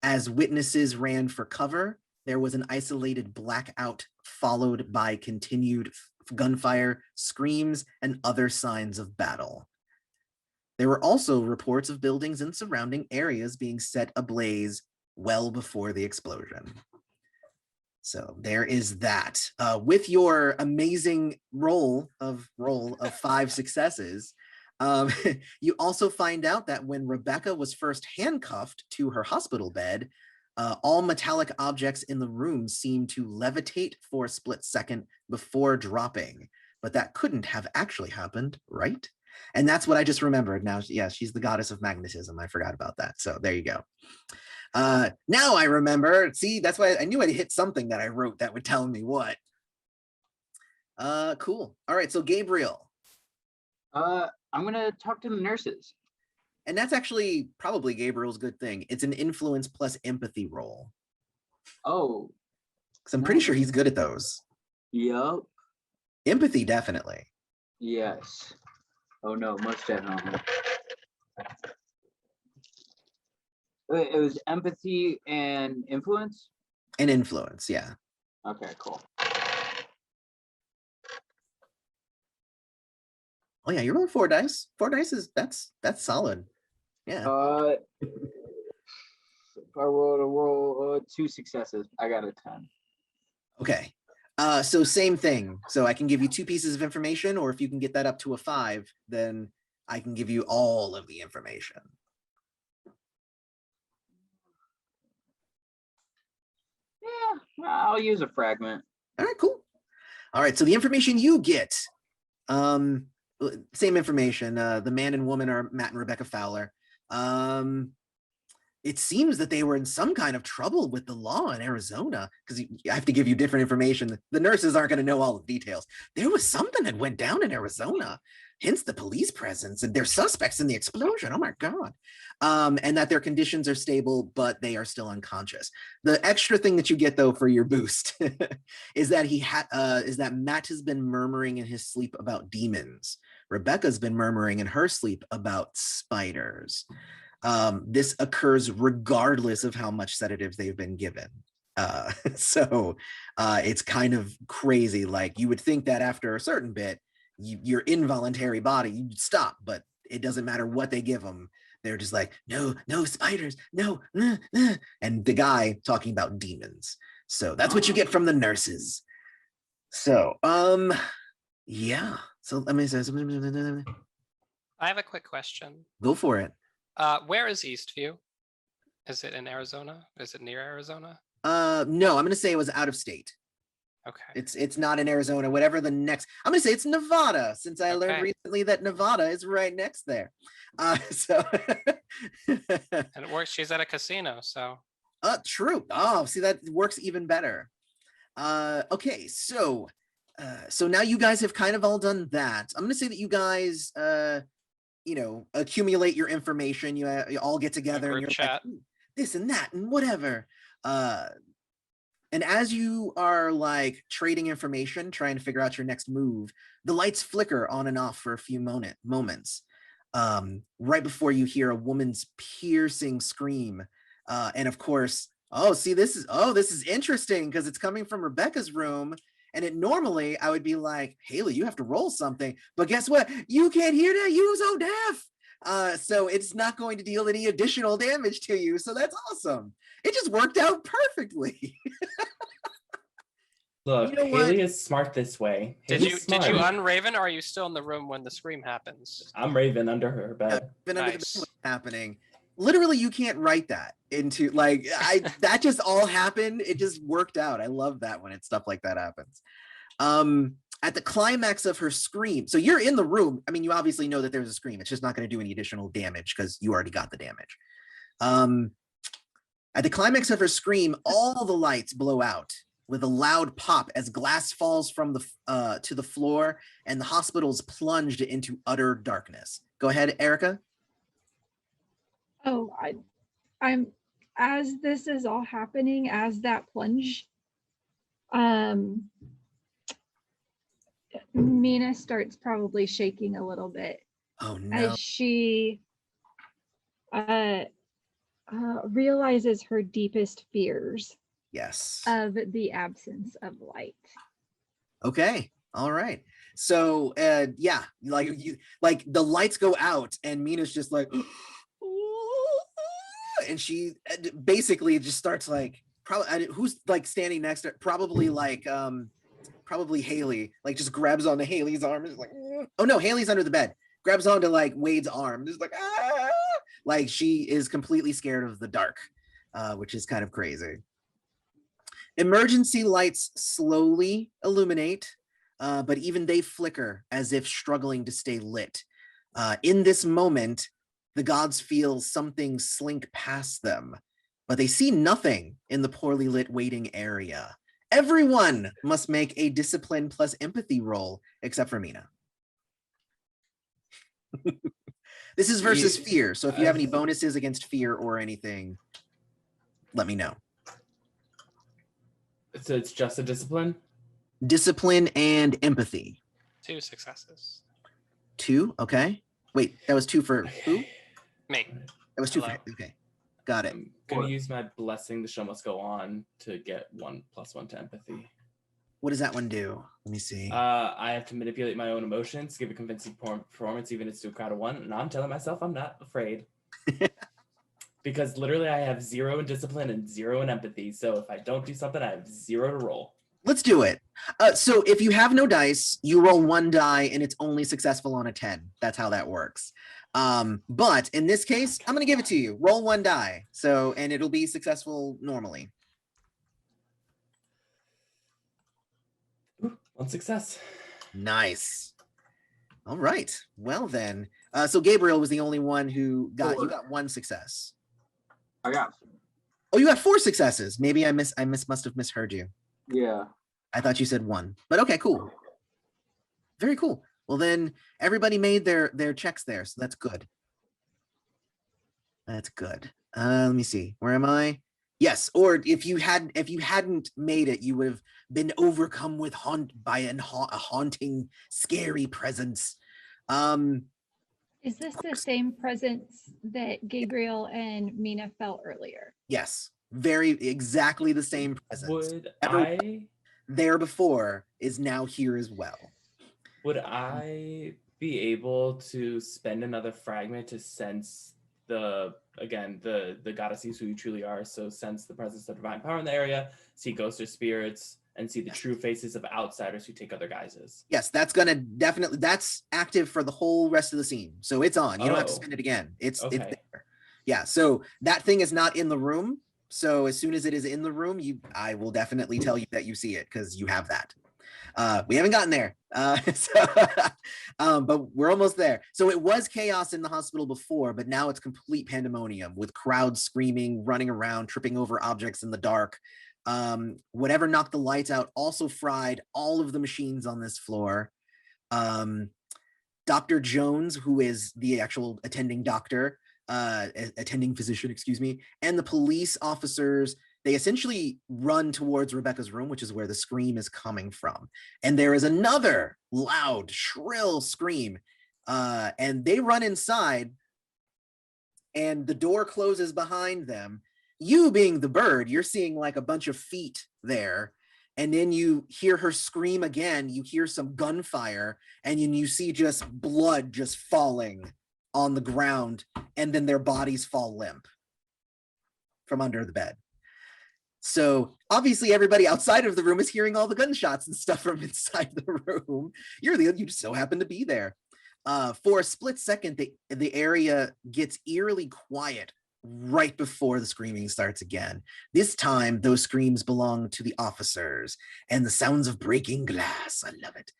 As witnesses ran for cover, there was an isolated blackout followed by continued gunfire, screams, and other signs of battle. There were also reports of buildings in surrounding areas being set ablaze well before the explosion. So there is that. With your amazing roll of 5 successes, you also find out that when Rebecca was first handcuffed to her hospital bed, all metallic objects in the room seemed to levitate for a split second before dropping, but that couldn't have actually happened, right? And that's what I just remembered. Now, yeah, she's the goddess of magnetism. I forgot about that. So there you go. Now I remember. See, that's why I knew I'd hit something that I wrote that would tell me what. Cool. All right, so Gabriel. I'm gonna talk to the nurses. And that's actually probably Gabriel's good thing. It's an influence plus empathy roll. Oh. Because I'm pretty sure he's good at those. Yup. Empathy, definitely. Yes. Oh no, most definitely. Wait, it was empathy and influence? And influence, yeah. Okay, cool. Oh yeah, you're rolling 4 dice. 4 dice is that's solid. Yeah. If I roll 2 successes, I got a 10. Okay. So same thing. So I can give you 2 pieces of information, or if you can get that up to a 5, then I can give you all of the information. Yeah, I'll use a fragment. All right, cool. All right, so the information you get, same information. The man and woman are Matt and Rebecca Fowler. It seems that they were in some kind of trouble with the law in Arizona, because I have to give you different information. The nurses aren't going to know all the details. There was something that went down in Arizona, hence the police presence, and they're suspects in the explosion. Oh my God. And that their conditions are stable, but they are still unconscious. The extra thing that you get though for your boost is that Matt has been murmuring in his sleep about demons. Rebecca's been murmuring in her sleep about spiders. This occurs regardless of how much sedatives they've been given. So it's kind of crazy. Like, you would think that after a certain bit, your involuntary body, you'd stop, but it doesn't matter what they give them. they're just like, no spiders, no, and the guy talking about demons. So that's what you get from the nurses. So yeah, so let me say, I have a quick question. go for it. Where is Eastview? Is it in Arizona? Is it near Arizona? No, I'm gonna say it was out of state. Okay. It's not in Arizona. Whatever the next, I'm gonna say it's Nevada, since I learned Okay. recently that Nevada is right next there. So And it works. She's at a casino, so true. Oh, see, that works even better. Okay, so now you guys have kind of all done that. I'm gonna say that you guys accumulate your information. You all get together and group you're chat. like, this and that and whatever. And as you are like trading information, trying to figure out your next move, the lights flicker on and off for a few moments. Right before you hear a woman's piercing scream. And of course, this is interesting because it's coming from Rebecca's room. And normally I would be like, Haley, you have to roll something. But guess what? You can't hear that. You're so deaf. So it's not going to deal any additional damage to you. So that's awesome. It just worked out perfectly. Look, You know what? Haley is smart this way. did Haley's you smart. unraven, or are you still in the room when the scream happens? I'm Raven under her bed. Been under the Nice. bed what's happening. Literally, you can't write that into like that just all happened. It just worked out. I love that when stuff like that happens. At the climax of her scream, so you're in the room. I mean, you obviously know that there's a scream. It's just not going to do any additional damage because you already got the damage. At the climax of her scream, all the lights blow out with a loud pop as glass falls from the to the floor and the hospital's plunged into utter darkness. Go ahead, Erica. Oh, I'm as this is all happening, as that plunge, Mina starts probably shaking a little bit Oh no. as she realizes her deepest fears Yes. of the absence of light. Okay. All right. So yeah, like the lights go out and Mina's just like and she basically just starts like probably who's like standing next to her? Probably Haley, like just grabs onto Haley's arm and is like, oh no, Haley's under the bed. Grabs onto like Wade's arm, just like like she is completely scared of the dark, which is kind of crazy. Emergency lights slowly illuminate, but even they flicker as if struggling to stay lit. In this moment, the gods feel something slink past them, but they see nothing in the poorly lit waiting area. Everyone must make a discipline plus empathy roll, except for Mina. This is versus fear, so if you have any bonuses against fear or anything, let me know. So it's just a discipline? Discipline and empathy. 2 successes. 2, okay. Wait, that was 2 for who? Me. That was 2 Hello. for, okay. Got it. I'm gonna use my blessing, the show must go on, to get 1+1 to empathy. What does that one do? Let me see. I have to manipulate my own emotions, give a convincing performance, even if it's to a crowd of 1. And I'm telling myself I'm not afraid. Because literally I have 0 in discipline and 0 in empathy. So if I don't do something, I have 0 to roll. Let's do it. So if you have no dice, you roll 1 die and it's only successful on a 10. That's how that works. But in this case, I'm going to give it to you. Roll 1 die. So, and it'll be successful normally. Ooh, 1 success. Nice. All right. Well then, so Gabriel was the only one who got, you got 1 success. I got. Oh, you got 4 successes. Maybe I must have misheard you. Yeah. I thought you said 1, but okay, cool. Very cool. Well, then everybody made their checks there, so that's good. That's good. Let me see. Where am I? Yes. Or if you hadn't made it, you would have been overcome with by a haunting, scary presence. Is this the same presence that Gabriel and Mina felt earlier? Yes. Exactly the same presence. Would Everyone I there before is now here as well. Would I be able to spend another fragment to sense the goddess sees who you truly are. So sense the presence of divine power in the area, see ghosts or spirits, and see the true faces of outsiders who take other guises. Yes, that's that's active for the whole rest of the scene. So it's on. You don't have to spend it again. It's there. Yeah. So that thing is not in the room. So as soon as it is in the room, I will definitely tell you that you see it because you have that. We haven't gotten there, but we're almost there. So it was chaos in the hospital before, but now it's complete pandemonium with crowds screaming, running around, tripping over objects in the dark. Whatever knocked the lights out also fried all of the machines on this floor. Dr. Jones, who is the actual attending doctor, attending physician, excuse me, and the police officers, they essentially run towards Rebecca's room, which is where the scream is coming from. And there is another loud, shrill scream. And they run inside and the door closes behind them. You being the bird, you're seeing like a bunch of feet there. And then you hear her scream again. You hear some gunfire and then you see just blood just falling on the ground. And then their bodies fall limp from under the bed. So obviously everybody outside of the room is hearing all the gunshots and stuff from inside the room. You just so happen to be there. For a split second, the area gets eerily quiet right before the screaming starts again. This time, those screams belong to the officers and the sounds of breaking glass. I love it.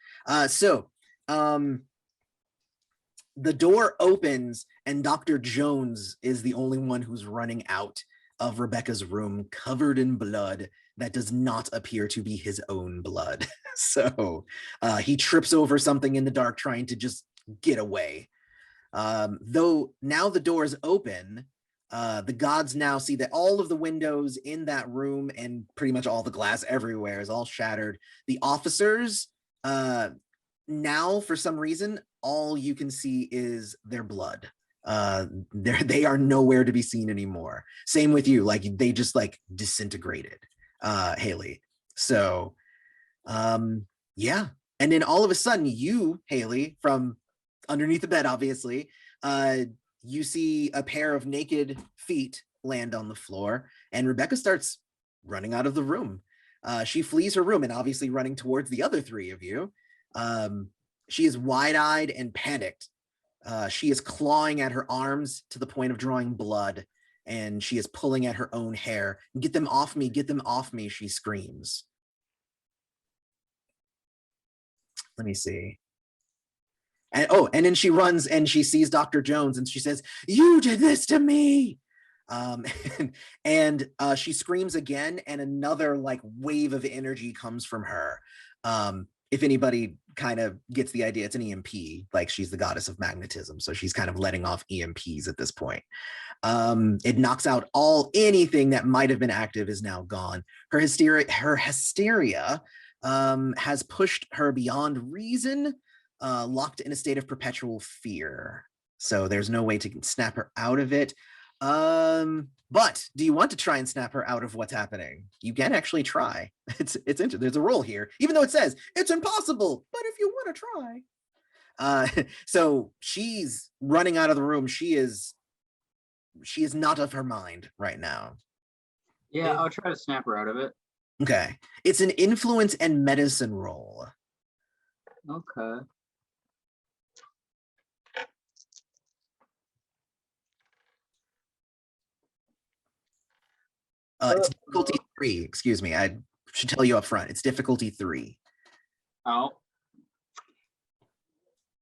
The door opens and Dr. Jones is the only one who's running out of Rebecca's room, covered in blood that does not appear to be his own blood. So he trips over something in the dark trying to just get away. Though now the door is open, the gods now see that all of the windows in that room and pretty much all the glass everywhere is all shattered. The officers, now for some reason, all you can see is their blood. They are nowhere to be seen anymore. Same with you, like they just like disintegrated, Haley. So yeah. And then all of a sudden you, Haley, from underneath the bed, obviously, you see a pair of naked feet land on the floor and Rebecca starts running out of the room. She flees her room and obviously running towards the other three of you. She is wide-eyed and panicked. She is clawing at her arms to the point of drawing blood, and she is pulling at her own hair. Get them off me, she screams. Let me see. And then she runs and she sees Dr. Jones and she says, "You did this to me." And she screams again and another like wave of energy comes from her. If anybody kind of gets the idea, it's an EMP, like she's the goddess of magnetism. So she's kind of letting off EMPs at this point. It knocks out anything that might have been active is now gone. Her hysteria has pushed her beyond reason, locked in a state of perpetual fear. So there's no way to snap her out of it. But do you want to try and snap her out of what's happening? You can actually try. It's interesting. There's a rule here, even though it says it's impossible, but if you want to try. So she's running out of the room. She is not of her mind right now. Yeah, I'll try to snap her out of it. Okay. It's an influence and medicine roll. Okay. It's difficulty 3, excuse me. I should tell you up front. It's difficulty 3. Oh.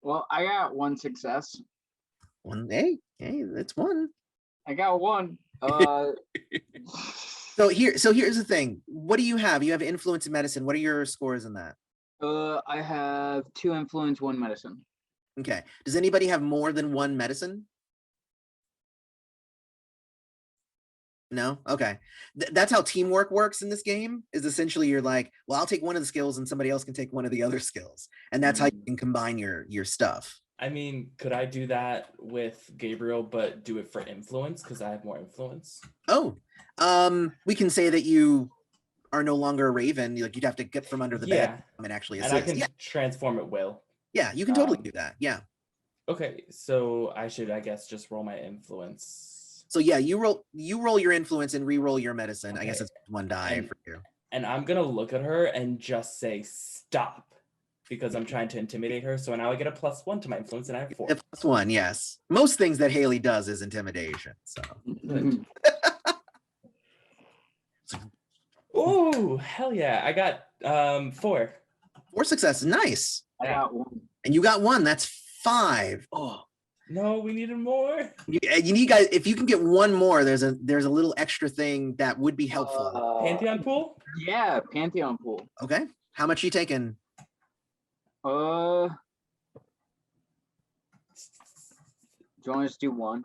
Well, I got 1 success. Hey, that's 1. I got 1. So here's the thing. What do you have? You have influence in medicine. What are your scores in that? I have 2 influence, 1 medicine. Okay. Does anybody have more than 1 medicine? No? Okay. That's how teamwork works in this game, is essentially you're like, well, I'll take one of the skills and somebody else can take one of the other skills. And that's how you can combine your stuff. I mean, could I do that with Gabriel, but do it for influence? Because I have more influence. Oh, we can say that you are no longer a raven. Like you'd have to get from under the bed and actually assist. And I can transform at will. Yeah, you can totally do that. Yeah. Okay, so I should, I guess, just roll my influence. So yeah, you roll your influence and re-roll your medicine. I guess Okay. it's one die And- for you. And I'm gonna look at her and just say stop because I'm trying to intimidate her. So now I get a +1 to my influence and I have 4. A +1, yes. Most things that Haley does is intimidation. So Good. Ooh, hell yeah. I got 4. 4 successes, nice. I got one. And you got 1, that's 5. Oh, No, we needed more. you need guys. If you can get 1 more, there's a little extra thing that would be helpful. Pantheon Pool? Yeah, Pantheon Pool. Okay, how much you taking? Do you want to just do one?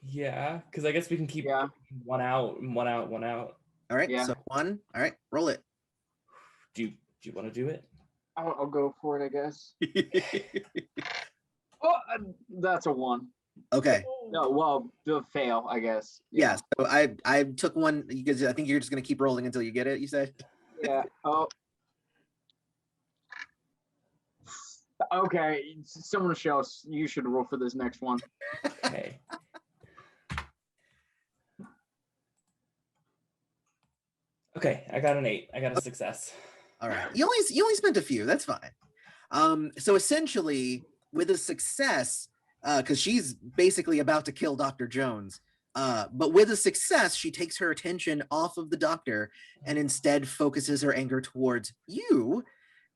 Yeah, because I guess we can keep Yeah. one out, one out, one out. All right, Yeah. so 1. All right, roll it. Do you want to do it? I'll go for it, I guess. Oh, that's a 1. Okay. No, well, the fail, I guess. Yeah. So I took 1 because I think you're just gonna keep rolling until you get it. You said. Yeah. Oh. Okay. Someone else. You should roll for this next one. Okay. Okay, I got an 8. I got a success. All right. You only spent a few. That's fine. So essentially, with a success, because she's basically about to kill Dr. Jones. But with a success, she takes her attention off of the doctor and instead focuses her anger towards you,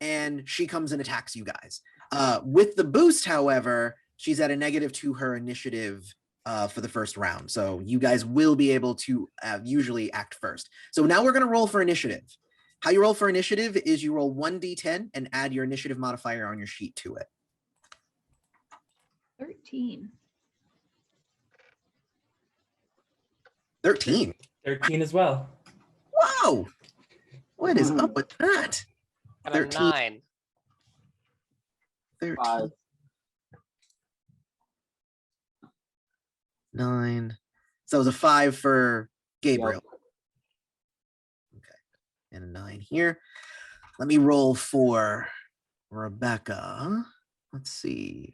and she comes and attacks you guys. With the boost, however, she's at a negative to her initiative for the first round. So you guys will be able to usually act first. So now we're going to roll for initiative. How you roll for initiative is you roll 1d10 and add your initiative modifier on your sheet to it. 13. 13. 13 as well. Whoa! What is up with that? And a 13. 9. 13. 5. 9. So it was a 5 for Gabriel. Okay. And a 9 here. Let me roll for Rebecca. Let's see.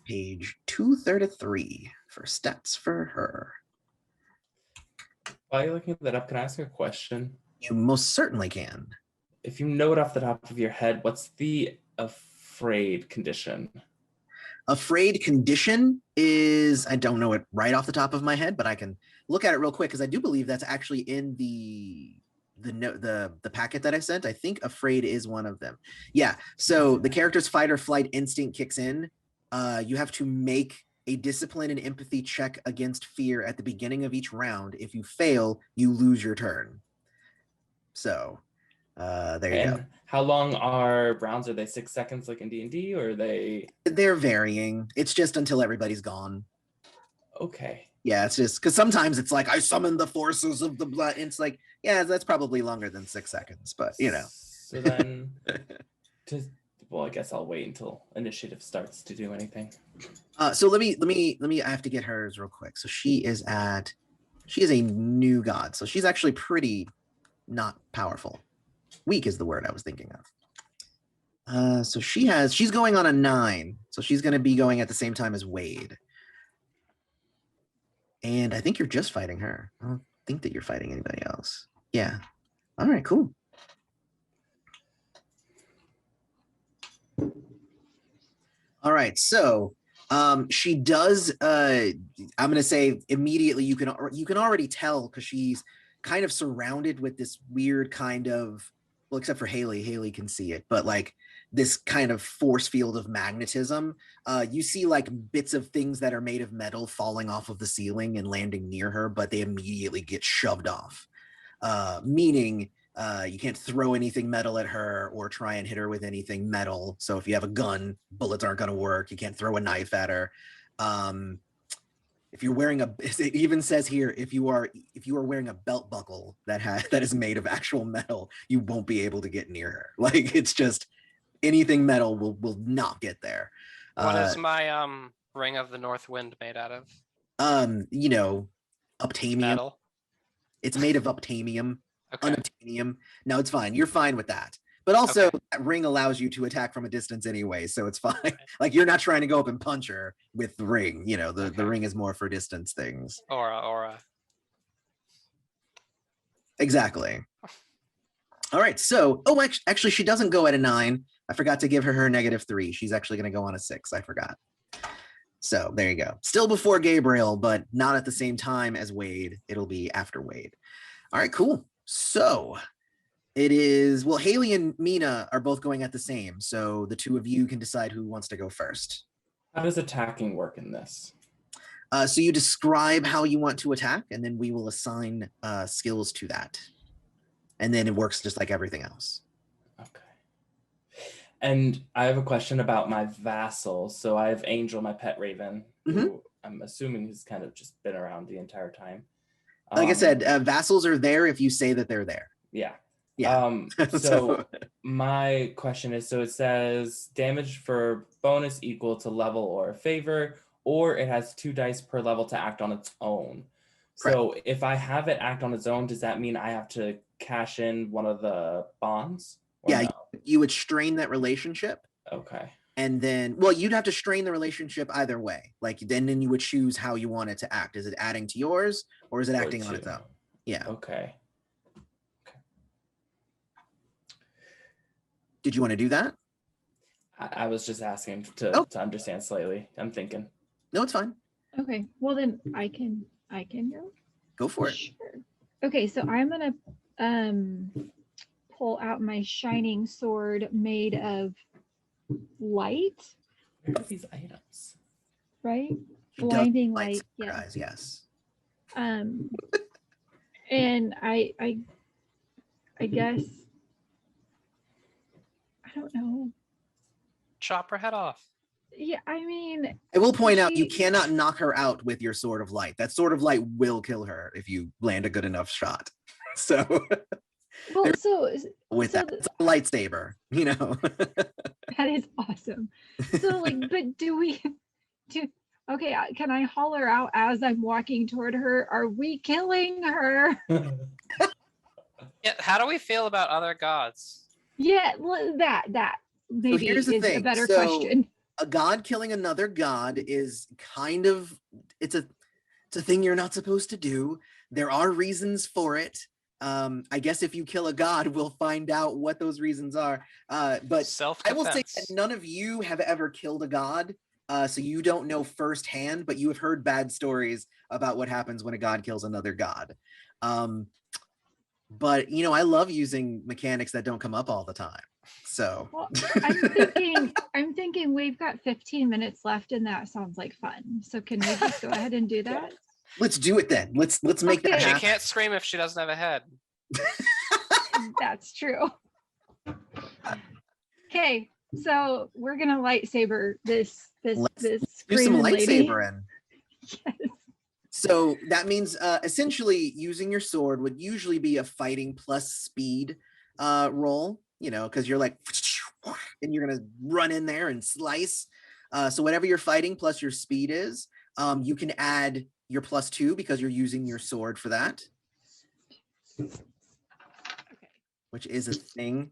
Page 233 for stats for her. While you're looking that up, can I ask a question? You most certainly can. If you know it off the top of your head, what's the afraid condition? Afraid condition is, I don't know it right off the top of my head, but I can look at it real quick because I do believe that's actually in the packet that I sent. I think afraid is one of them. Yeah. So the character's fight or flight instinct kicks in. You have to make a discipline and empathy check against fear at the beginning of each round. If you fail, you lose your turn. So there you go. How long are rounds? Are they 6 seconds like in D&D, or are they? They're varying. It's just until everybody's gone. Okay. Yeah, it's just because sometimes it's like I summon the forces of the blood. It's like, yeah, that's probably longer than 6 seconds, but you know. So then, well, I guess I'll wait until initiative starts to do anything. So let me. I have to get hers real quick. So she is a new god. So she's actually pretty not powerful. Weak is the word I was thinking of. So she's going on a 9. So she's going to be going at the same time as Wade. And I think you're just fighting her. I don't think that you're fighting anybody else. Yeah. All right, cool. All right, so she does I'm going to say immediately you can already tell because she's kind of surrounded with this weird kind of, well, except for Haley can see it, but like this kind of force field of magnetism. You see like bits of things that are made of metal falling off of the ceiling and landing near her, but they immediately get shoved off. Meaning you can't throw anything metal at her or try and hit her with anything metal. So if you have a gun, bullets aren't going to work. You can't throw a knife at her. If you're wearing it even says here, if you are wearing a belt buckle that is made of actual metal, you won't be able to get near her. Like it's just anything metal will not get there. What is my ring of the North Wind made out of? Uptamium. Metal. It's made of uptamium. Okay. Unobtainium. No, it's fine. You're fine with that. But also Okay. that ring allows you to attack from a distance anyway, so it's fine. Like you're not trying to go up and punch her with the ring. You know, the Okay. ring is more for distance things. Aura. Exactly. All right. So, oh, actually, she doesn't go at a 9. I forgot to give her -3. She's actually going to go on a 6. I forgot. So there you go. Still before Gabriel, but not at the same time as Wade. It'll be after Wade. All right, cool. So it is, well, Haley and Mina are both going at the same. So the two of you can decide who wants to go first. How does attacking work in this? So you describe how you want to attack, and then we will assign skills to that. And then it works just like everything else. Okay. And I have a question about my vassal. So I have Angel, my pet raven, who I'm assuming has kind of just been around the entire time. Like I said, vassals are there if you say that they're there. Yeah. Yeah. So my question is, so it says damage for bonus equal to level or favor, or it has 2 dice per level to act on its own. Correct. So if I have it act on its own, does that mean I have to cash in one of the bonds? Yeah, no? you would strain that relationship. Okay. And then, well, you'd have to strain the relationship either way. Like, then you would choose how you want it to act. Is it adding to yours, or is it acting on its own? Yeah. Okay. Did you want to do that? I was just asking to understand slightly. I'm thinking. No, it's fine. Okay. Well, then I can go. Go for it. Sure. Okay, so I'm gonna pull out my shining sword made of light, Where are these items? right? It does Blinding light light. saber Yeah. eyes, yes. And I guess I don't know. Chop her head off. Yeah, I mean, I will point out you she- cannot knock her out with your sword of light. That sword of light will kill her if you land a good enough shot. So well, so with so that, it's a lightsaber, you know. that is awesome. So like, but do okay, can I holler out as I'm walking toward her? Are we killing her? Yeah. How do we feel about other gods? Yeah, that maybe here's the is a thing. better So- question. A god killing another god is kind of, it's a thing you're not supposed to do. There are reasons for it. I guess if you kill a god, we'll find out what those reasons are. But I will say that none of you have ever killed a god, so you don't know firsthand, but you have heard bad stories about what happens when a god kills another god. But you know, I love using mechanics that don't come up all the time. So Well, I'm thinking we've got 15 minutes left, and that sounds like fun. So can we just go ahead and do that? let's do it then. Let's make that Okay. She happen. can't scream if she doesn't have a head. That's true. Okay, so we're gonna lightsaber this Do some screaming lady. lightsaber in. Yes. So that means essentially using your sword would usually be a fighting plus speed roll, you know, because you're like, and you're going to run in there and slice. So whatever your fighting plus your speed is, you can add your +2 because you're using your sword for that, Okay. which is a thing.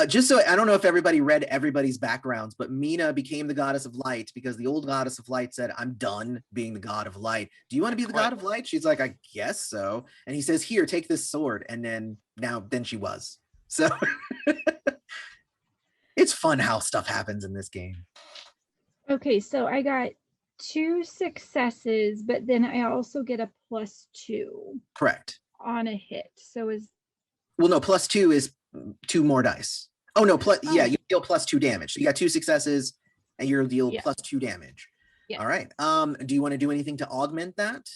Just so I don't know if everybody read everybody's backgrounds, but Mina became the goddess of light because the old goddess of light said, I'm done being the god of light. Do you want to be the god of light? She's like, I guess so. And he says, here, take this sword. And then she was. So it's fun how stuff happens in this game. Okay, so I got 2 successes, but then I also get a +2 Correct. on a hit. So Well, no, +2 is 2 more dice. Oh no, yeah, Oh. you deal +2 damage. So you got 2 successes and you'll deal Yeah. +2 damage. Yeah. All right. Do you want to do anything to augment that?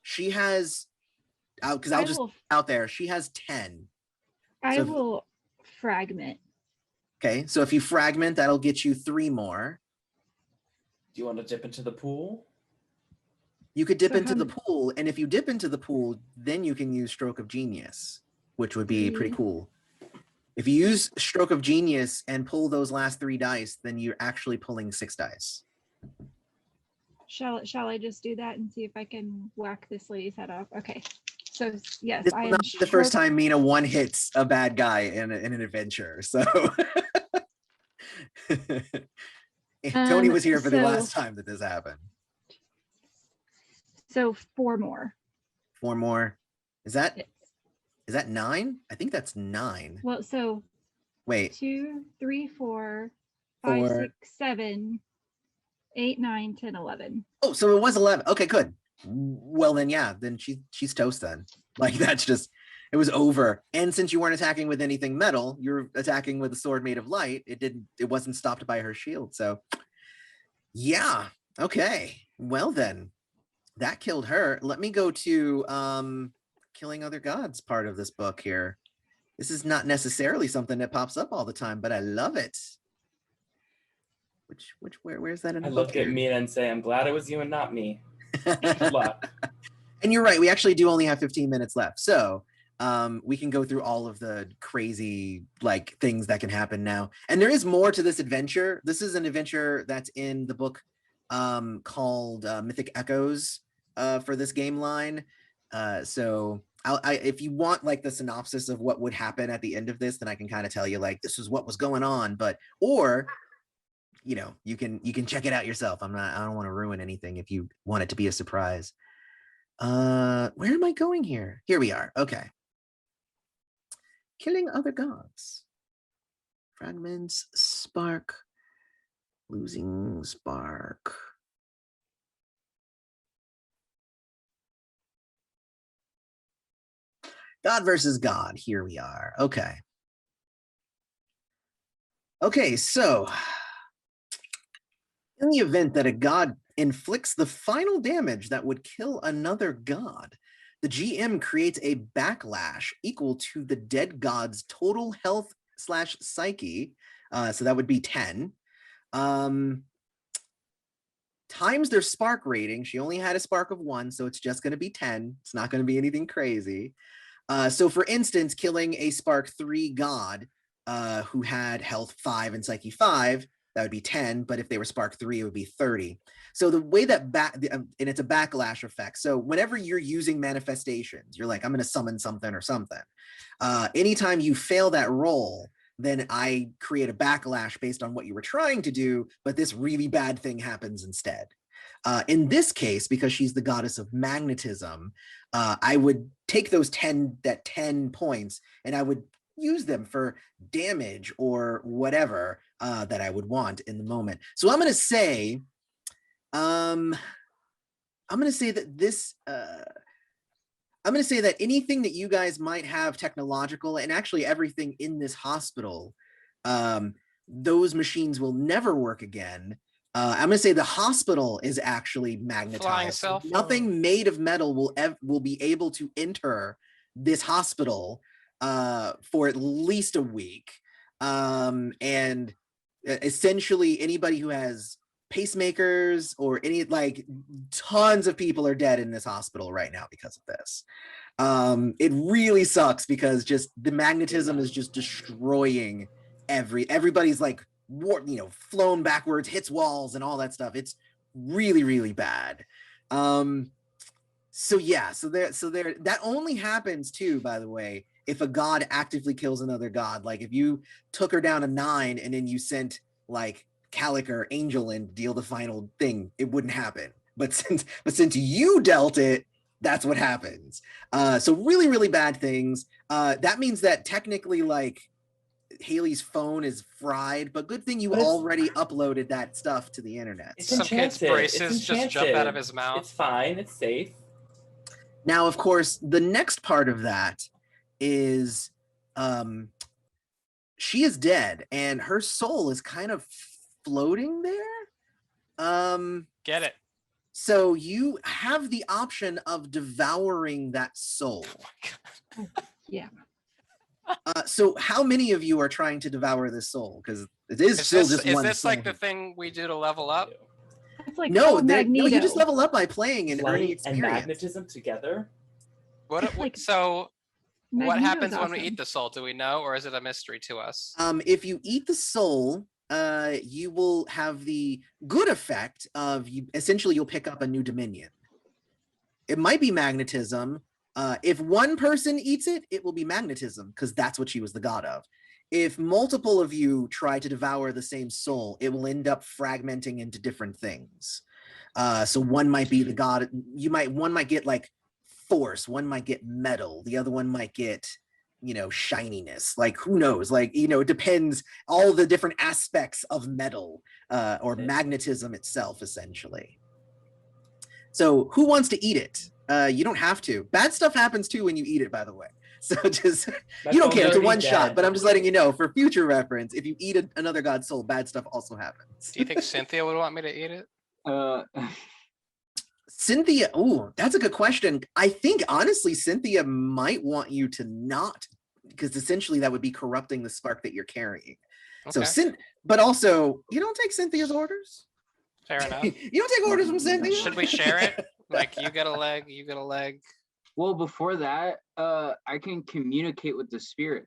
She has, because I'll just out there, she has 10. I So- will fragment. Okay, so if you fragment, that'll get you 3 more. Do you want to dip into the pool? You could dip So into how the many- pool, and if you dip into the pool, then you can use Stroke of Genius, which would be pretty cool. If you use Stroke of Genius and pull those last 3 dice, then you're actually pulling 6 dice. Shall I just do that and see if I can whack this lady's head off? Okay. So yes, This I will am not be the first stroke- time Mina one hits a bad guy in an adventure. So Tony was here for the so- last time that this happened. So 4 more. 4 more. Is that Yes. 9? I think that's 9. Well, so Wait, 2, 3, 4, 5, 4. 6, 7, 8, 9, 10, 11. Oh, so it was 11. Okay, good. Well, then, yeah, then she's toast then. Like, that's just, it was over. And since you weren't attacking with anything metal, you're attacking with a sword made of light. It wasn't stopped by her shield. So, yeah. Okay. Well, then, that killed her. Let me go to killing other gods part of this book here. This is not necessarily something that pops up all the time, but I love it. Where's that in the I book look at here? Mina and say, I'm glad it was you and not me. Good luck. And you're right, we actually do only have 15 minutes left. So we can go through all of the crazy like things that can happen now. And there is more to this adventure. This is an adventure that's in the book called Mythic Echoes for this game line. So if you want like the synopsis of what would happen at the end of this, then I can kind of tell you like this is what was going on. Or you know, you can check it out yourself. I don't want to ruin anything if you want it to be a surprise. Where am I going here? Here we are. Okay. Killing other gods. Fragments, spark, losing spark. God versus God. Here we are. Okay. Okay, so in the event that a god inflicts the final damage that would kill another god, the GM creates a backlash equal to the dead god's total health / psyche. So that would be 10. Times their spark rating. She only had a spark of 1, so it's just going to be 10. It's not going to be anything crazy. So for instance, killing a spark 3 god who had health 5 and psyche 5, that would be 10, but if they were spark 3, it would be 30. So the way that and it's a backlash effect. So whenever you're using manifestations, you're like, I'm going to summon something or something. Anytime you fail that roll, then I create a backlash based on what you were trying to do, but this really bad thing happens instead. In this case, because she's the goddess of magnetism, I would take those 10 points and I would use them for damage or whatever that I would want in the moment. So I'm going to say, that this, I'm going to say that anything that you guys might have technological, and actually everything in this hospital, those machines will never work again. I'm going to say the hospital is actually magnetized. cell phone. Nothing made of metal will be able to enter this hospital for at least a week. And essentially anybody who has pacemakers or any, like, tons of people are dead in this hospital right now because of this. It really sucks because just the magnetism is just destroying everybody's like flown backwards, hits walls and all that stuff. It's really, really bad. So yeah, so there that only happens too, by the way, if a god actively kills another god. Like if you took her down a 9 and then you sent like Calic or Angel in to deal the final thing, it wouldn't happen. But since you dealt it, that's what happens. So really, really bad things. That means that technically, like, Haley's phone is fried, but good thing you already uploaded that stuff to the internet. It's Some kid's enchanted. braces It's just jump out of enchanted. his mouth. It's fine. It's safe. Now, of course, the next part of that is she is dead and her soul is kind of floating there. Get it? So you have the option of devouring that soul. Yeah. So how many of you are trying to devour this soul? Because it is still just one. Is this like soul. the thing we do to level up? It's like No, Magneto. you just level up by playing and earning Light and experience. magnetism together. Like, So what Magneto's happens when we awesome. eat the soul? Do we know, or is it a mystery to us? If you eat the soul, you will have the good effect of essentially you'll pick up a new dominion. It might be magnetism, If one person eats it, it will be magnetism, because that's what she was the god of. If multiple of you try to devour the same soul, it will end up fragmenting into different things. So one might be the god. One might get like force, one might get metal, the other one might get, shininess. Like, who knows? Like, it depends, all the different aspects of metal, or magnetism itself, essentially. So who wants to eat it? You don't have to. Bad stuff happens too when you eat it, by the way. So just, you don't care, it's a one shot, but I'm just letting you know for future reference, if you eat another god's soul, bad stuff also happens. Do you think Cynthia would want me to eat it? Cynthia, that's a good question. I think honestly, Cynthia might want you to not, because essentially that would be corrupting the spark that you're carrying. Okay. So but also, you don't take Cynthia's orders. Fair enough. You don't take orders from Cynthia. Should we share it? Like, you get a leg, you get a leg. Well, before that, I can communicate with the spirit.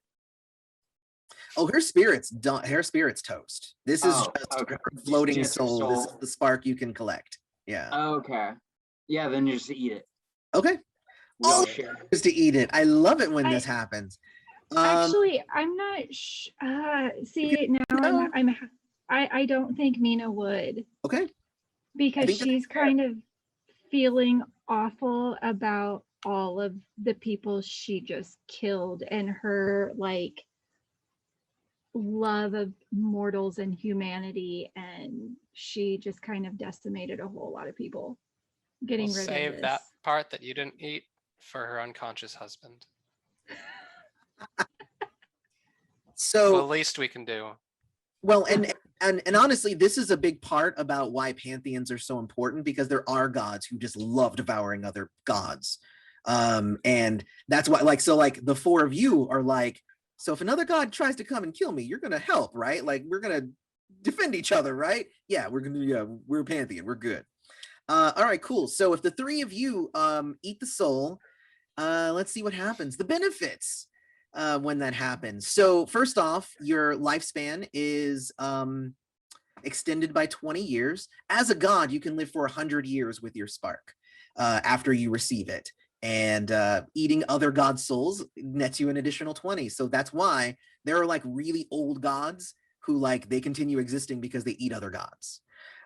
Oh, her spirit's done. Her spirit's toast. This is just her floating Just her soul. This is soul. the spark you can collect. Yeah. Okay. Yeah, then just eat it. Okay. We all Oh, share. just to eat it. I love it when this happens. Actually, I'm not. See, now I don't think Mina would, Okay. because think that's she's kind of feeling awful about all of the people she just killed, and her like love of mortals and humanity, and she just kind of decimated a whole lot of people. Getting We'll rid of save this. that part that you didn't eat for her unconscious husband. So The least we can do. well, and honestly, this is a big part about why pantheons are so important, because there are gods who just love devouring other gods. And that's why, like the four of you are like, so if another god tries to come and kill me, you're gonna help, right? Like, we're gonna defend each other, right? Yeah, we're a pantheon, we're good. All right, cool. So if the three of you eat the soul, let's see what happens. The benefits when that happens. So first off, your lifespan is extended by 20 years. As a god, you can live for 100 years with your spark after you receive it. And eating other gods' souls nets you an additional 20. So that's why there are like really old gods who like they continue existing because they eat other gods.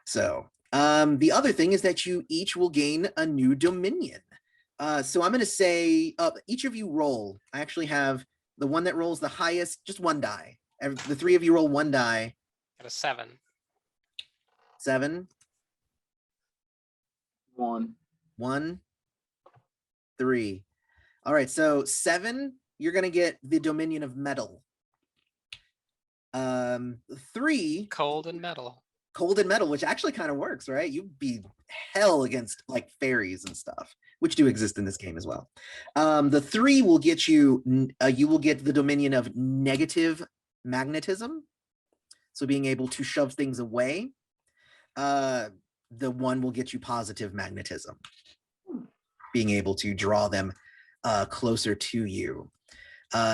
So the other thing is that you each will gain a new dominion. So I'm going to say each of you roll. I actually have the one that rolls the highest, just one die. The three of you roll one die. Got a 7. 7. 1. 1. 3. All right, so 7, you're going to get the dominion of metal. 3, Cold and metal. cold and metal, which actually kind of works, right? You'd be hell against like fairies and stuff, which do exist in this game as well. The 3 will get you, you will get the dominion of negative magnetism. So being able to shove things away. The 1 will get you positive magnetism. Being able to draw them closer to you.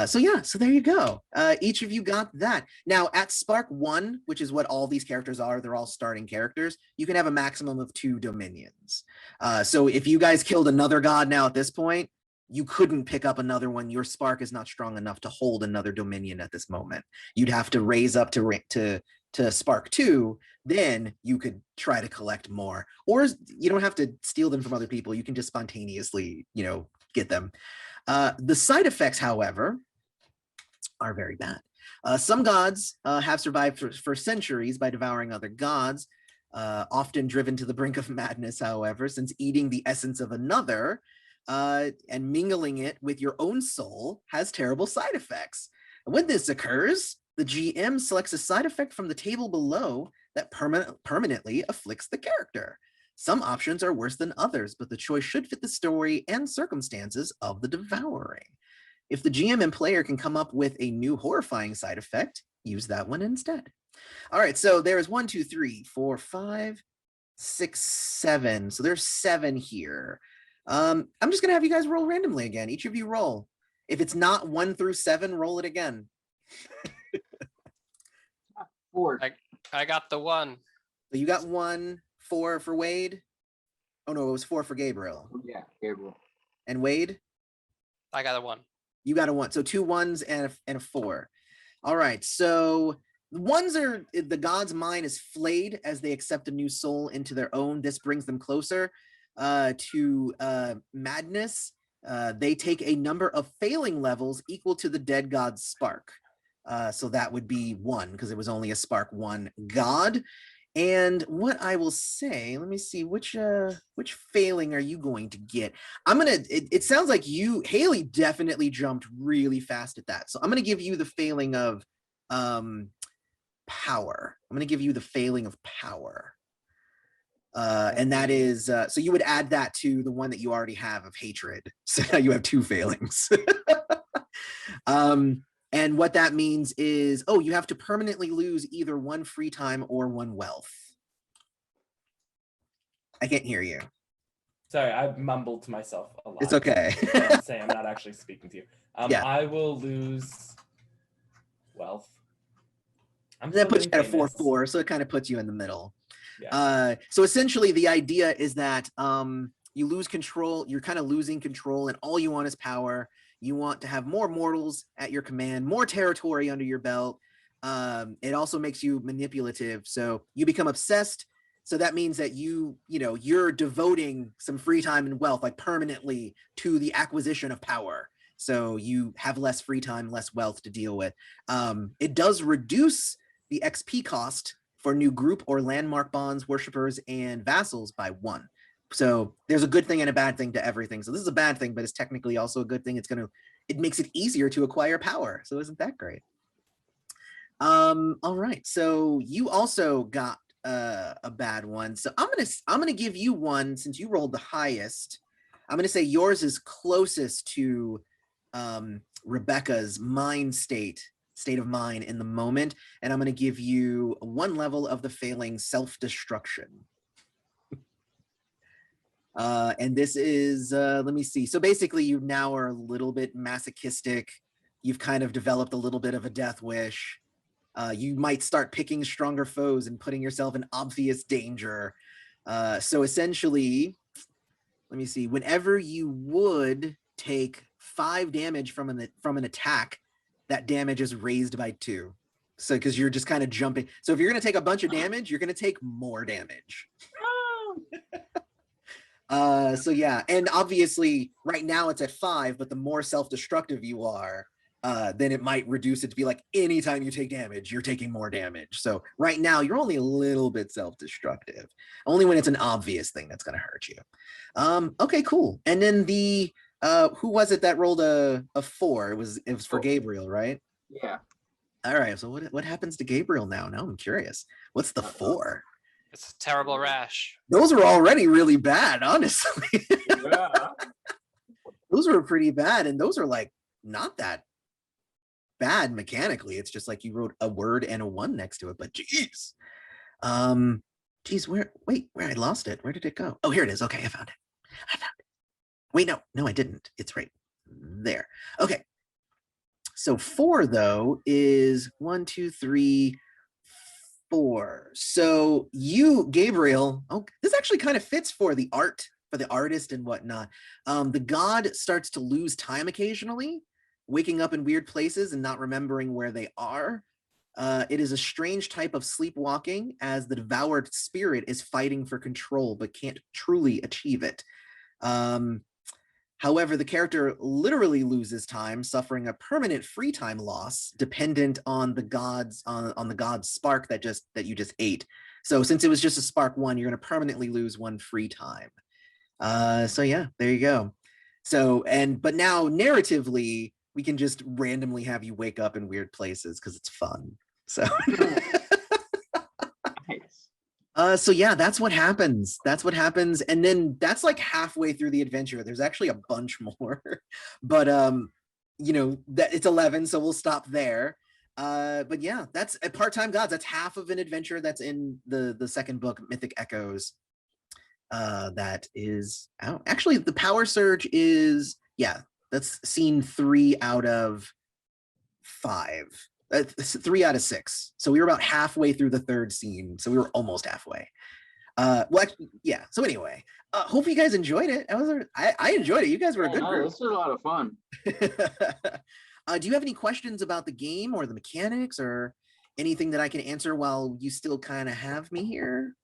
So yeah, so there you go. Each of you got that. Now at Spark 1, which is what all these characters are, they're all starting characters, you can have a maximum of 2 dominions. So if you guys killed another god now at this point, you couldn't pick up another one. Your spark is not strong enough to hold another dominion at this moment. You'd have to raise up to Spark 2, then you could try to collect more. Or you don't have to steal them from other people. You can just spontaneously, get them. The side effects, however, are very bad. Some gods have survived for centuries by devouring other gods, often driven to the brink of madness, however, since eating the essence of another and mingling it with your own soul has terrible side effects. When this occurs, the GM selects a side effect from the table below that permanently afflicts the character. Some options are worse than others, but the choice should fit the story and circumstances of the devouring. If the GM and player can come up with a new horrifying side effect, use that one instead. All right, so there's 1, 2, 3, 4, 5, 6, 7. So there's 7 here. I'm just gonna have you guys roll randomly again. Each of you roll. If it's not 1 through 7, roll it again. 4. I got the 1. So you got 1, 4 for Wade. Oh no, it was 4 for Gabriel. Yeah, Gabriel. And Wade? I got a 1. You got a 1. So 2 1s and a 4. All right. So ones are the god's mind is flayed as they accept a new soul into their own. This brings them closer to madness. They take a number of failing levels equal to the dead god's spark. So that would be 1 because it was only a spark 1 god. And what I will say, let me see, which failing are you going to get? It sounds like Haley definitely jumped really fast at that. So I'm gonna give you the failing of power. I'm gonna give you the failing of power. And that is, so you would add that to the one that you already have of hatred. So now you have 2 failings. And what that means is, you have to permanently lose either 1 free time or 1 wealth. I can't hear you. Sorry, I mumbled to myself a lot. It's okay. I'm saying I'm not actually speaking to you. Yeah. I will lose wealth. That puts you at a 4-4, so it kind of puts you in the middle. Yeah. So essentially the idea is that you lose control, you're kind of losing control, and all you want is power. You want to have more mortals at your command, more territory under your belt. It also makes you manipulative. So you become obsessed. So that means that you're devoting some free time and wealth, like permanently, to the acquisition of power. So you have less free time, less wealth to deal with. It does reduce the XP cost for new group or landmark bonds, worshippers, and vassals by 1. So there's a good thing and a bad thing to everything. So this is a bad thing, but it's technically also a good thing. It makes it easier to acquire power. So isn't that great? All right. So you also got a bad one. So I'm gonna give you 1 since you rolled the highest. I'm gonna say yours is closest to Rebecca's state of mind in the moment, and I'm gonna give you 1 level of the failing self-destruction. And this is, let me see. So basically you now are a little bit masochistic. You've kind of developed a little bit of a death wish. You might start picking stronger foes and putting yourself in obvious danger. So essentially, let me see. Whenever you would take 5 damage from an attack, that damage is raised by 2. So because you're just kind of jumping. So if you're going to take a bunch of damage, you're going to take more damage. So yeah, and obviously right now it's at 5, but the more self-destructive you are, then it might reduce it to be like anytime you take damage, you're taking more damage. So right now you're only a little bit self-destructive, only when it's an obvious thing that's going to hurt you. Okay, cool. And then the who was it that rolled a 4? It was for Gabriel, right? Yeah. All right. So what happens to Gabriel now? Now I'm curious. What's the 4? It's a terrible rash. Those are already really bad, honestly. Yeah. Those were pretty bad, and those are like not that bad mechanically. It's just like you wrote a word and a 1 next to it, but geez. Where I lost it. Where did it go? Oh, here it is. Okay, I found it. Wait, no, I didn't. It's right there. Okay. So 4 though is 1, 2, 3, 4. So you, Gabriel, this actually kind of fits for the artist and whatnot. The god starts to lose time occasionally, waking up in weird places and not remembering where they are. It is a strange type of sleepwalking, as the devoured spirit is fighting for control but can't truly achieve it. However, the character literally loses time, suffering a permanent free time loss dependent on the god's spark that you just ate. So since it was just a spark 1, you're going to permanently lose 1 free time. So yeah, there you go. So but now narratively, we can just randomly have you wake up in weird places because it's fun. So Nice. so yeah, that's what happens. And then that's like halfway through the adventure. There's actually a bunch more, but that it's 11, so we'll stop there. But yeah, that's a part-time gods. That's half of an adventure that's in the second book, Mythic Echoes. That is out. Actually, the power surge is, that's scene 3 out of 5. 3 out of 6. So we were about halfway through the 3rd scene. So we were almost halfway. Well, actually, yeah. So anyway, hope you guys enjoyed it. I enjoyed it. You guys were a Yeah, good no, group. this was a lot of fun. Do you have any questions about the game or the mechanics or anything that I can answer while you still kind of have me here?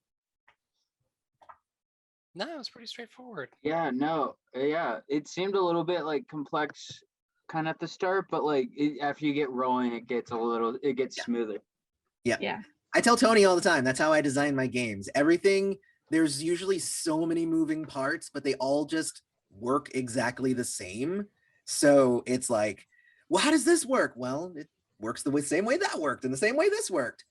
No, it's pretty straightforward. Yeah, no, yeah, it seemed a little bit like complex kind of at the start, but like after you get rolling, it gets Yeah. smoother. Yeah. I tell Tony all the time, that's how I design my games. Everything, there's usually so many moving parts, but they all just work exactly the same. So it's like, well, how does this work? Well, it works the same way that worked and the same way this worked.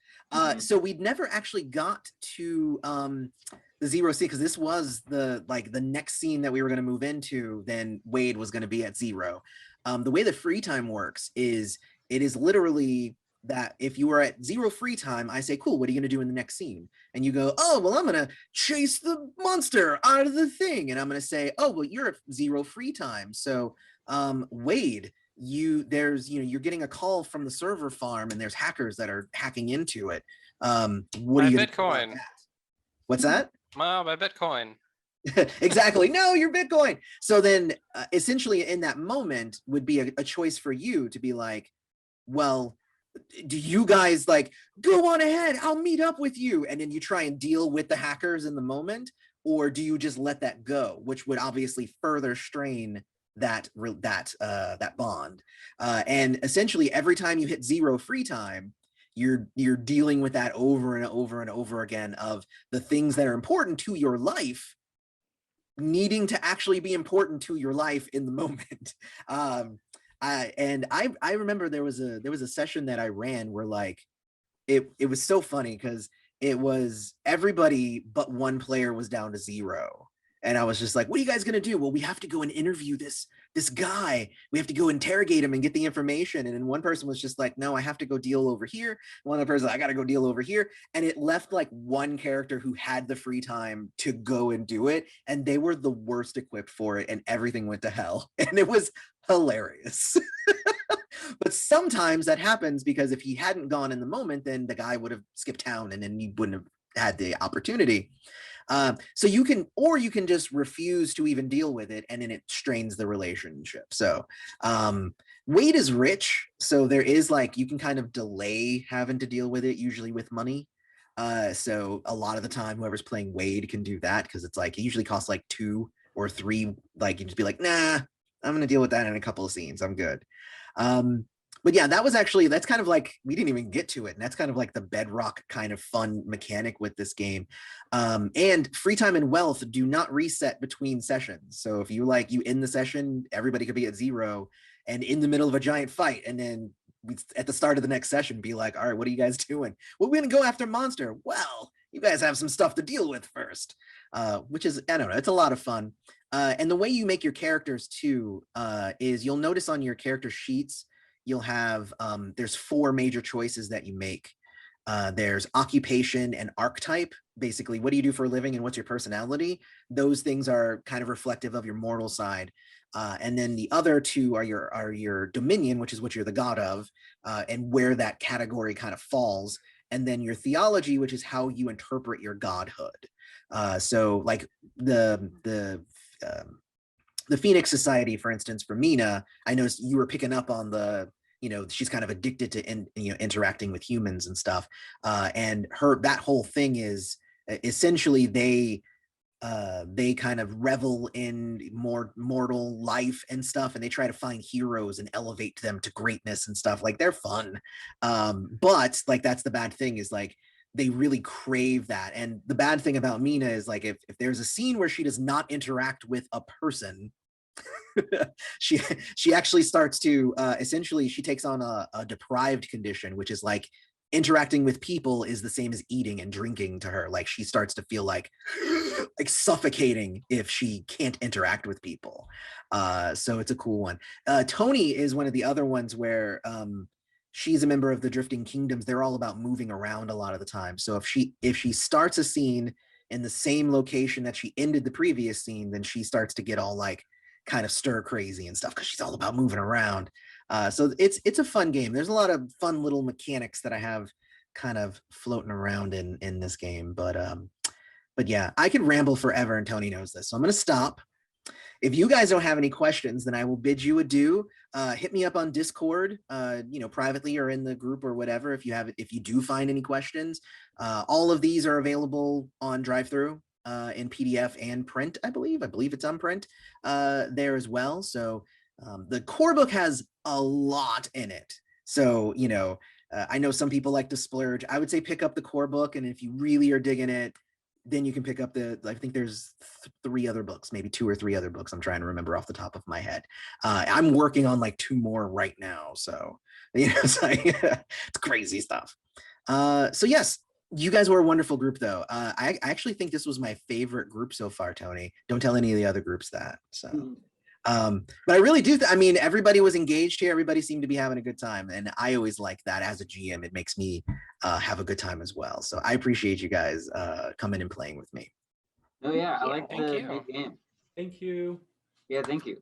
So we'd never actually got to the zero scene because this was the next scene that we were going to move into. Then Wade was going to be at zero. The way the free time works is it is literally that if you are at zero free time, I say, cool, what are you going to do in the next scene? And you go, oh, well, I'm going to chase the monster out of the thing. And I'm going to say, oh, well, you're at zero free time. So Wade, you're getting a call from the server farm and there's hackers that are hacking into it. What My are you gonna do Bitcoin. about that? What's that? My Bitcoin. Exactly. No, your Bitcoin. So then essentially in that moment would be a choice for you to be like, well, do you guys like go on ahead? I'll meet up with you. And then you try and deal with the hackers in the moment, or do you just let that go, which would obviously further strain that bond. And essentially every time you hit zero free time, you're dealing with that over and over and over again of the things that are important to your life needing to actually be important to your life in the moment. I remember there was a session that I ran where like it was so funny because it was everybody but one player was down to zero. And I was just like, what are you guys gonna do? Well, we have to go and interview this guy. We have to go interrogate him and get the information. And then one person was just like, no, I have to go deal over here. One other person, I gotta go deal over here. And it left like one character who had the free time to go and do it. And they were the worst equipped for it. And everything went to hell. And it was hilarious. But sometimes that happens because if he hadn't gone in the moment, then the guy would have skipped town and then he wouldn't have had the opportunity. So you can just refuse to even deal with it, and then it strains the relationship. So Wade is rich, so there is like you can kind of delay having to deal with it, usually with money. So a lot of the time, whoever's playing Wade can do that because it's like it usually costs like 2 or 3. Like you just be like, nah, I'm gonna deal with that in a couple of scenes. I'm good. But yeah, that's kind of like we didn't even get to it, and that's kind of like the bedrock kind of fun mechanic with this game. And free time and wealth do not reset between sessions. So if you end the session, everybody could be at zero and in the middle of a giant fight, and then at the start of the next session be like, all right, what are you guys doing? Well, we're gonna go after monster. Well, you guys have some stuff to deal with first, which is, I don't know, it's a lot of fun. And the way you make your characters too is you'll notice on your character sheets you'll have there's 4 major choices that you make. There's occupation and archetype. Basically, what do you do for a living and what's your personality? Those things are kind of reflective of your mortal side. And then the other 2 are your dominion, which is what you're the god of, and where that category kind of falls. And then your theology, which is how you interpret your godhood. So like the Phoenix Society, for instance, for Mina, I noticed you were picking up on she's kind of addicted to interacting with humans and stuff. And that whole thing is essentially they kind of revel in more mortal life and stuff, and they try to find heroes and elevate them to greatness and stuff. Like they're fun. But like that's the bad thing is like they really crave that. And the bad thing about Mina is like if there's a scene where she does not interact with a person, she actually starts to essentially she takes on a deprived condition, which is like interacting with people is the same as eating and drinking to her. Like she starts to feel like suffocating if she can't interact with people. So it's a cool one. Tony is one of the other ones where she's a member of the Drifting Kingdoms. They're all about moving around a lot of the time. So if she starts a scene in the same location that she ended the previous scene, then she starts to get all like kind of stir crazy and stuff because she's all about moving around. So it's a fun game. There's a lot of fun little mechanics that I have kind of floating around in this game. But But yeah, I could ramble forever, and Tony knows this, so I'm going to stop. If you guys don't have any questions, then I will bid you adieu. Hit me up on Discord, privately or in the group or whatever. If you do find any questions, all of these are available on drive-through in PDF and print. I believe it's on print there as well. So the core book has a lot in it. So I know some people like to splurge. I would say pick up the core book, and if you really are digging it, then you can pick up I think there's 3 other books, maybe 2 or 3 other books. I'm trying to remember off the top of my head. I'm working on like 2 more right now. So, it's, it's crazy stuff. So yes, you guys were a wonderful group though. I actually think this was my favorite group so far, Tony. Don't tell any of the other groups that. So, but I really do. Everybody was engaged here. Everybody seemed to be having a good time. And I always like that as a GM. It makes me have a good time as well. So I appreciate you guys coming and playing with me. Oh yeah, I like Thank the you. game. Thank you. Yeah, thank you.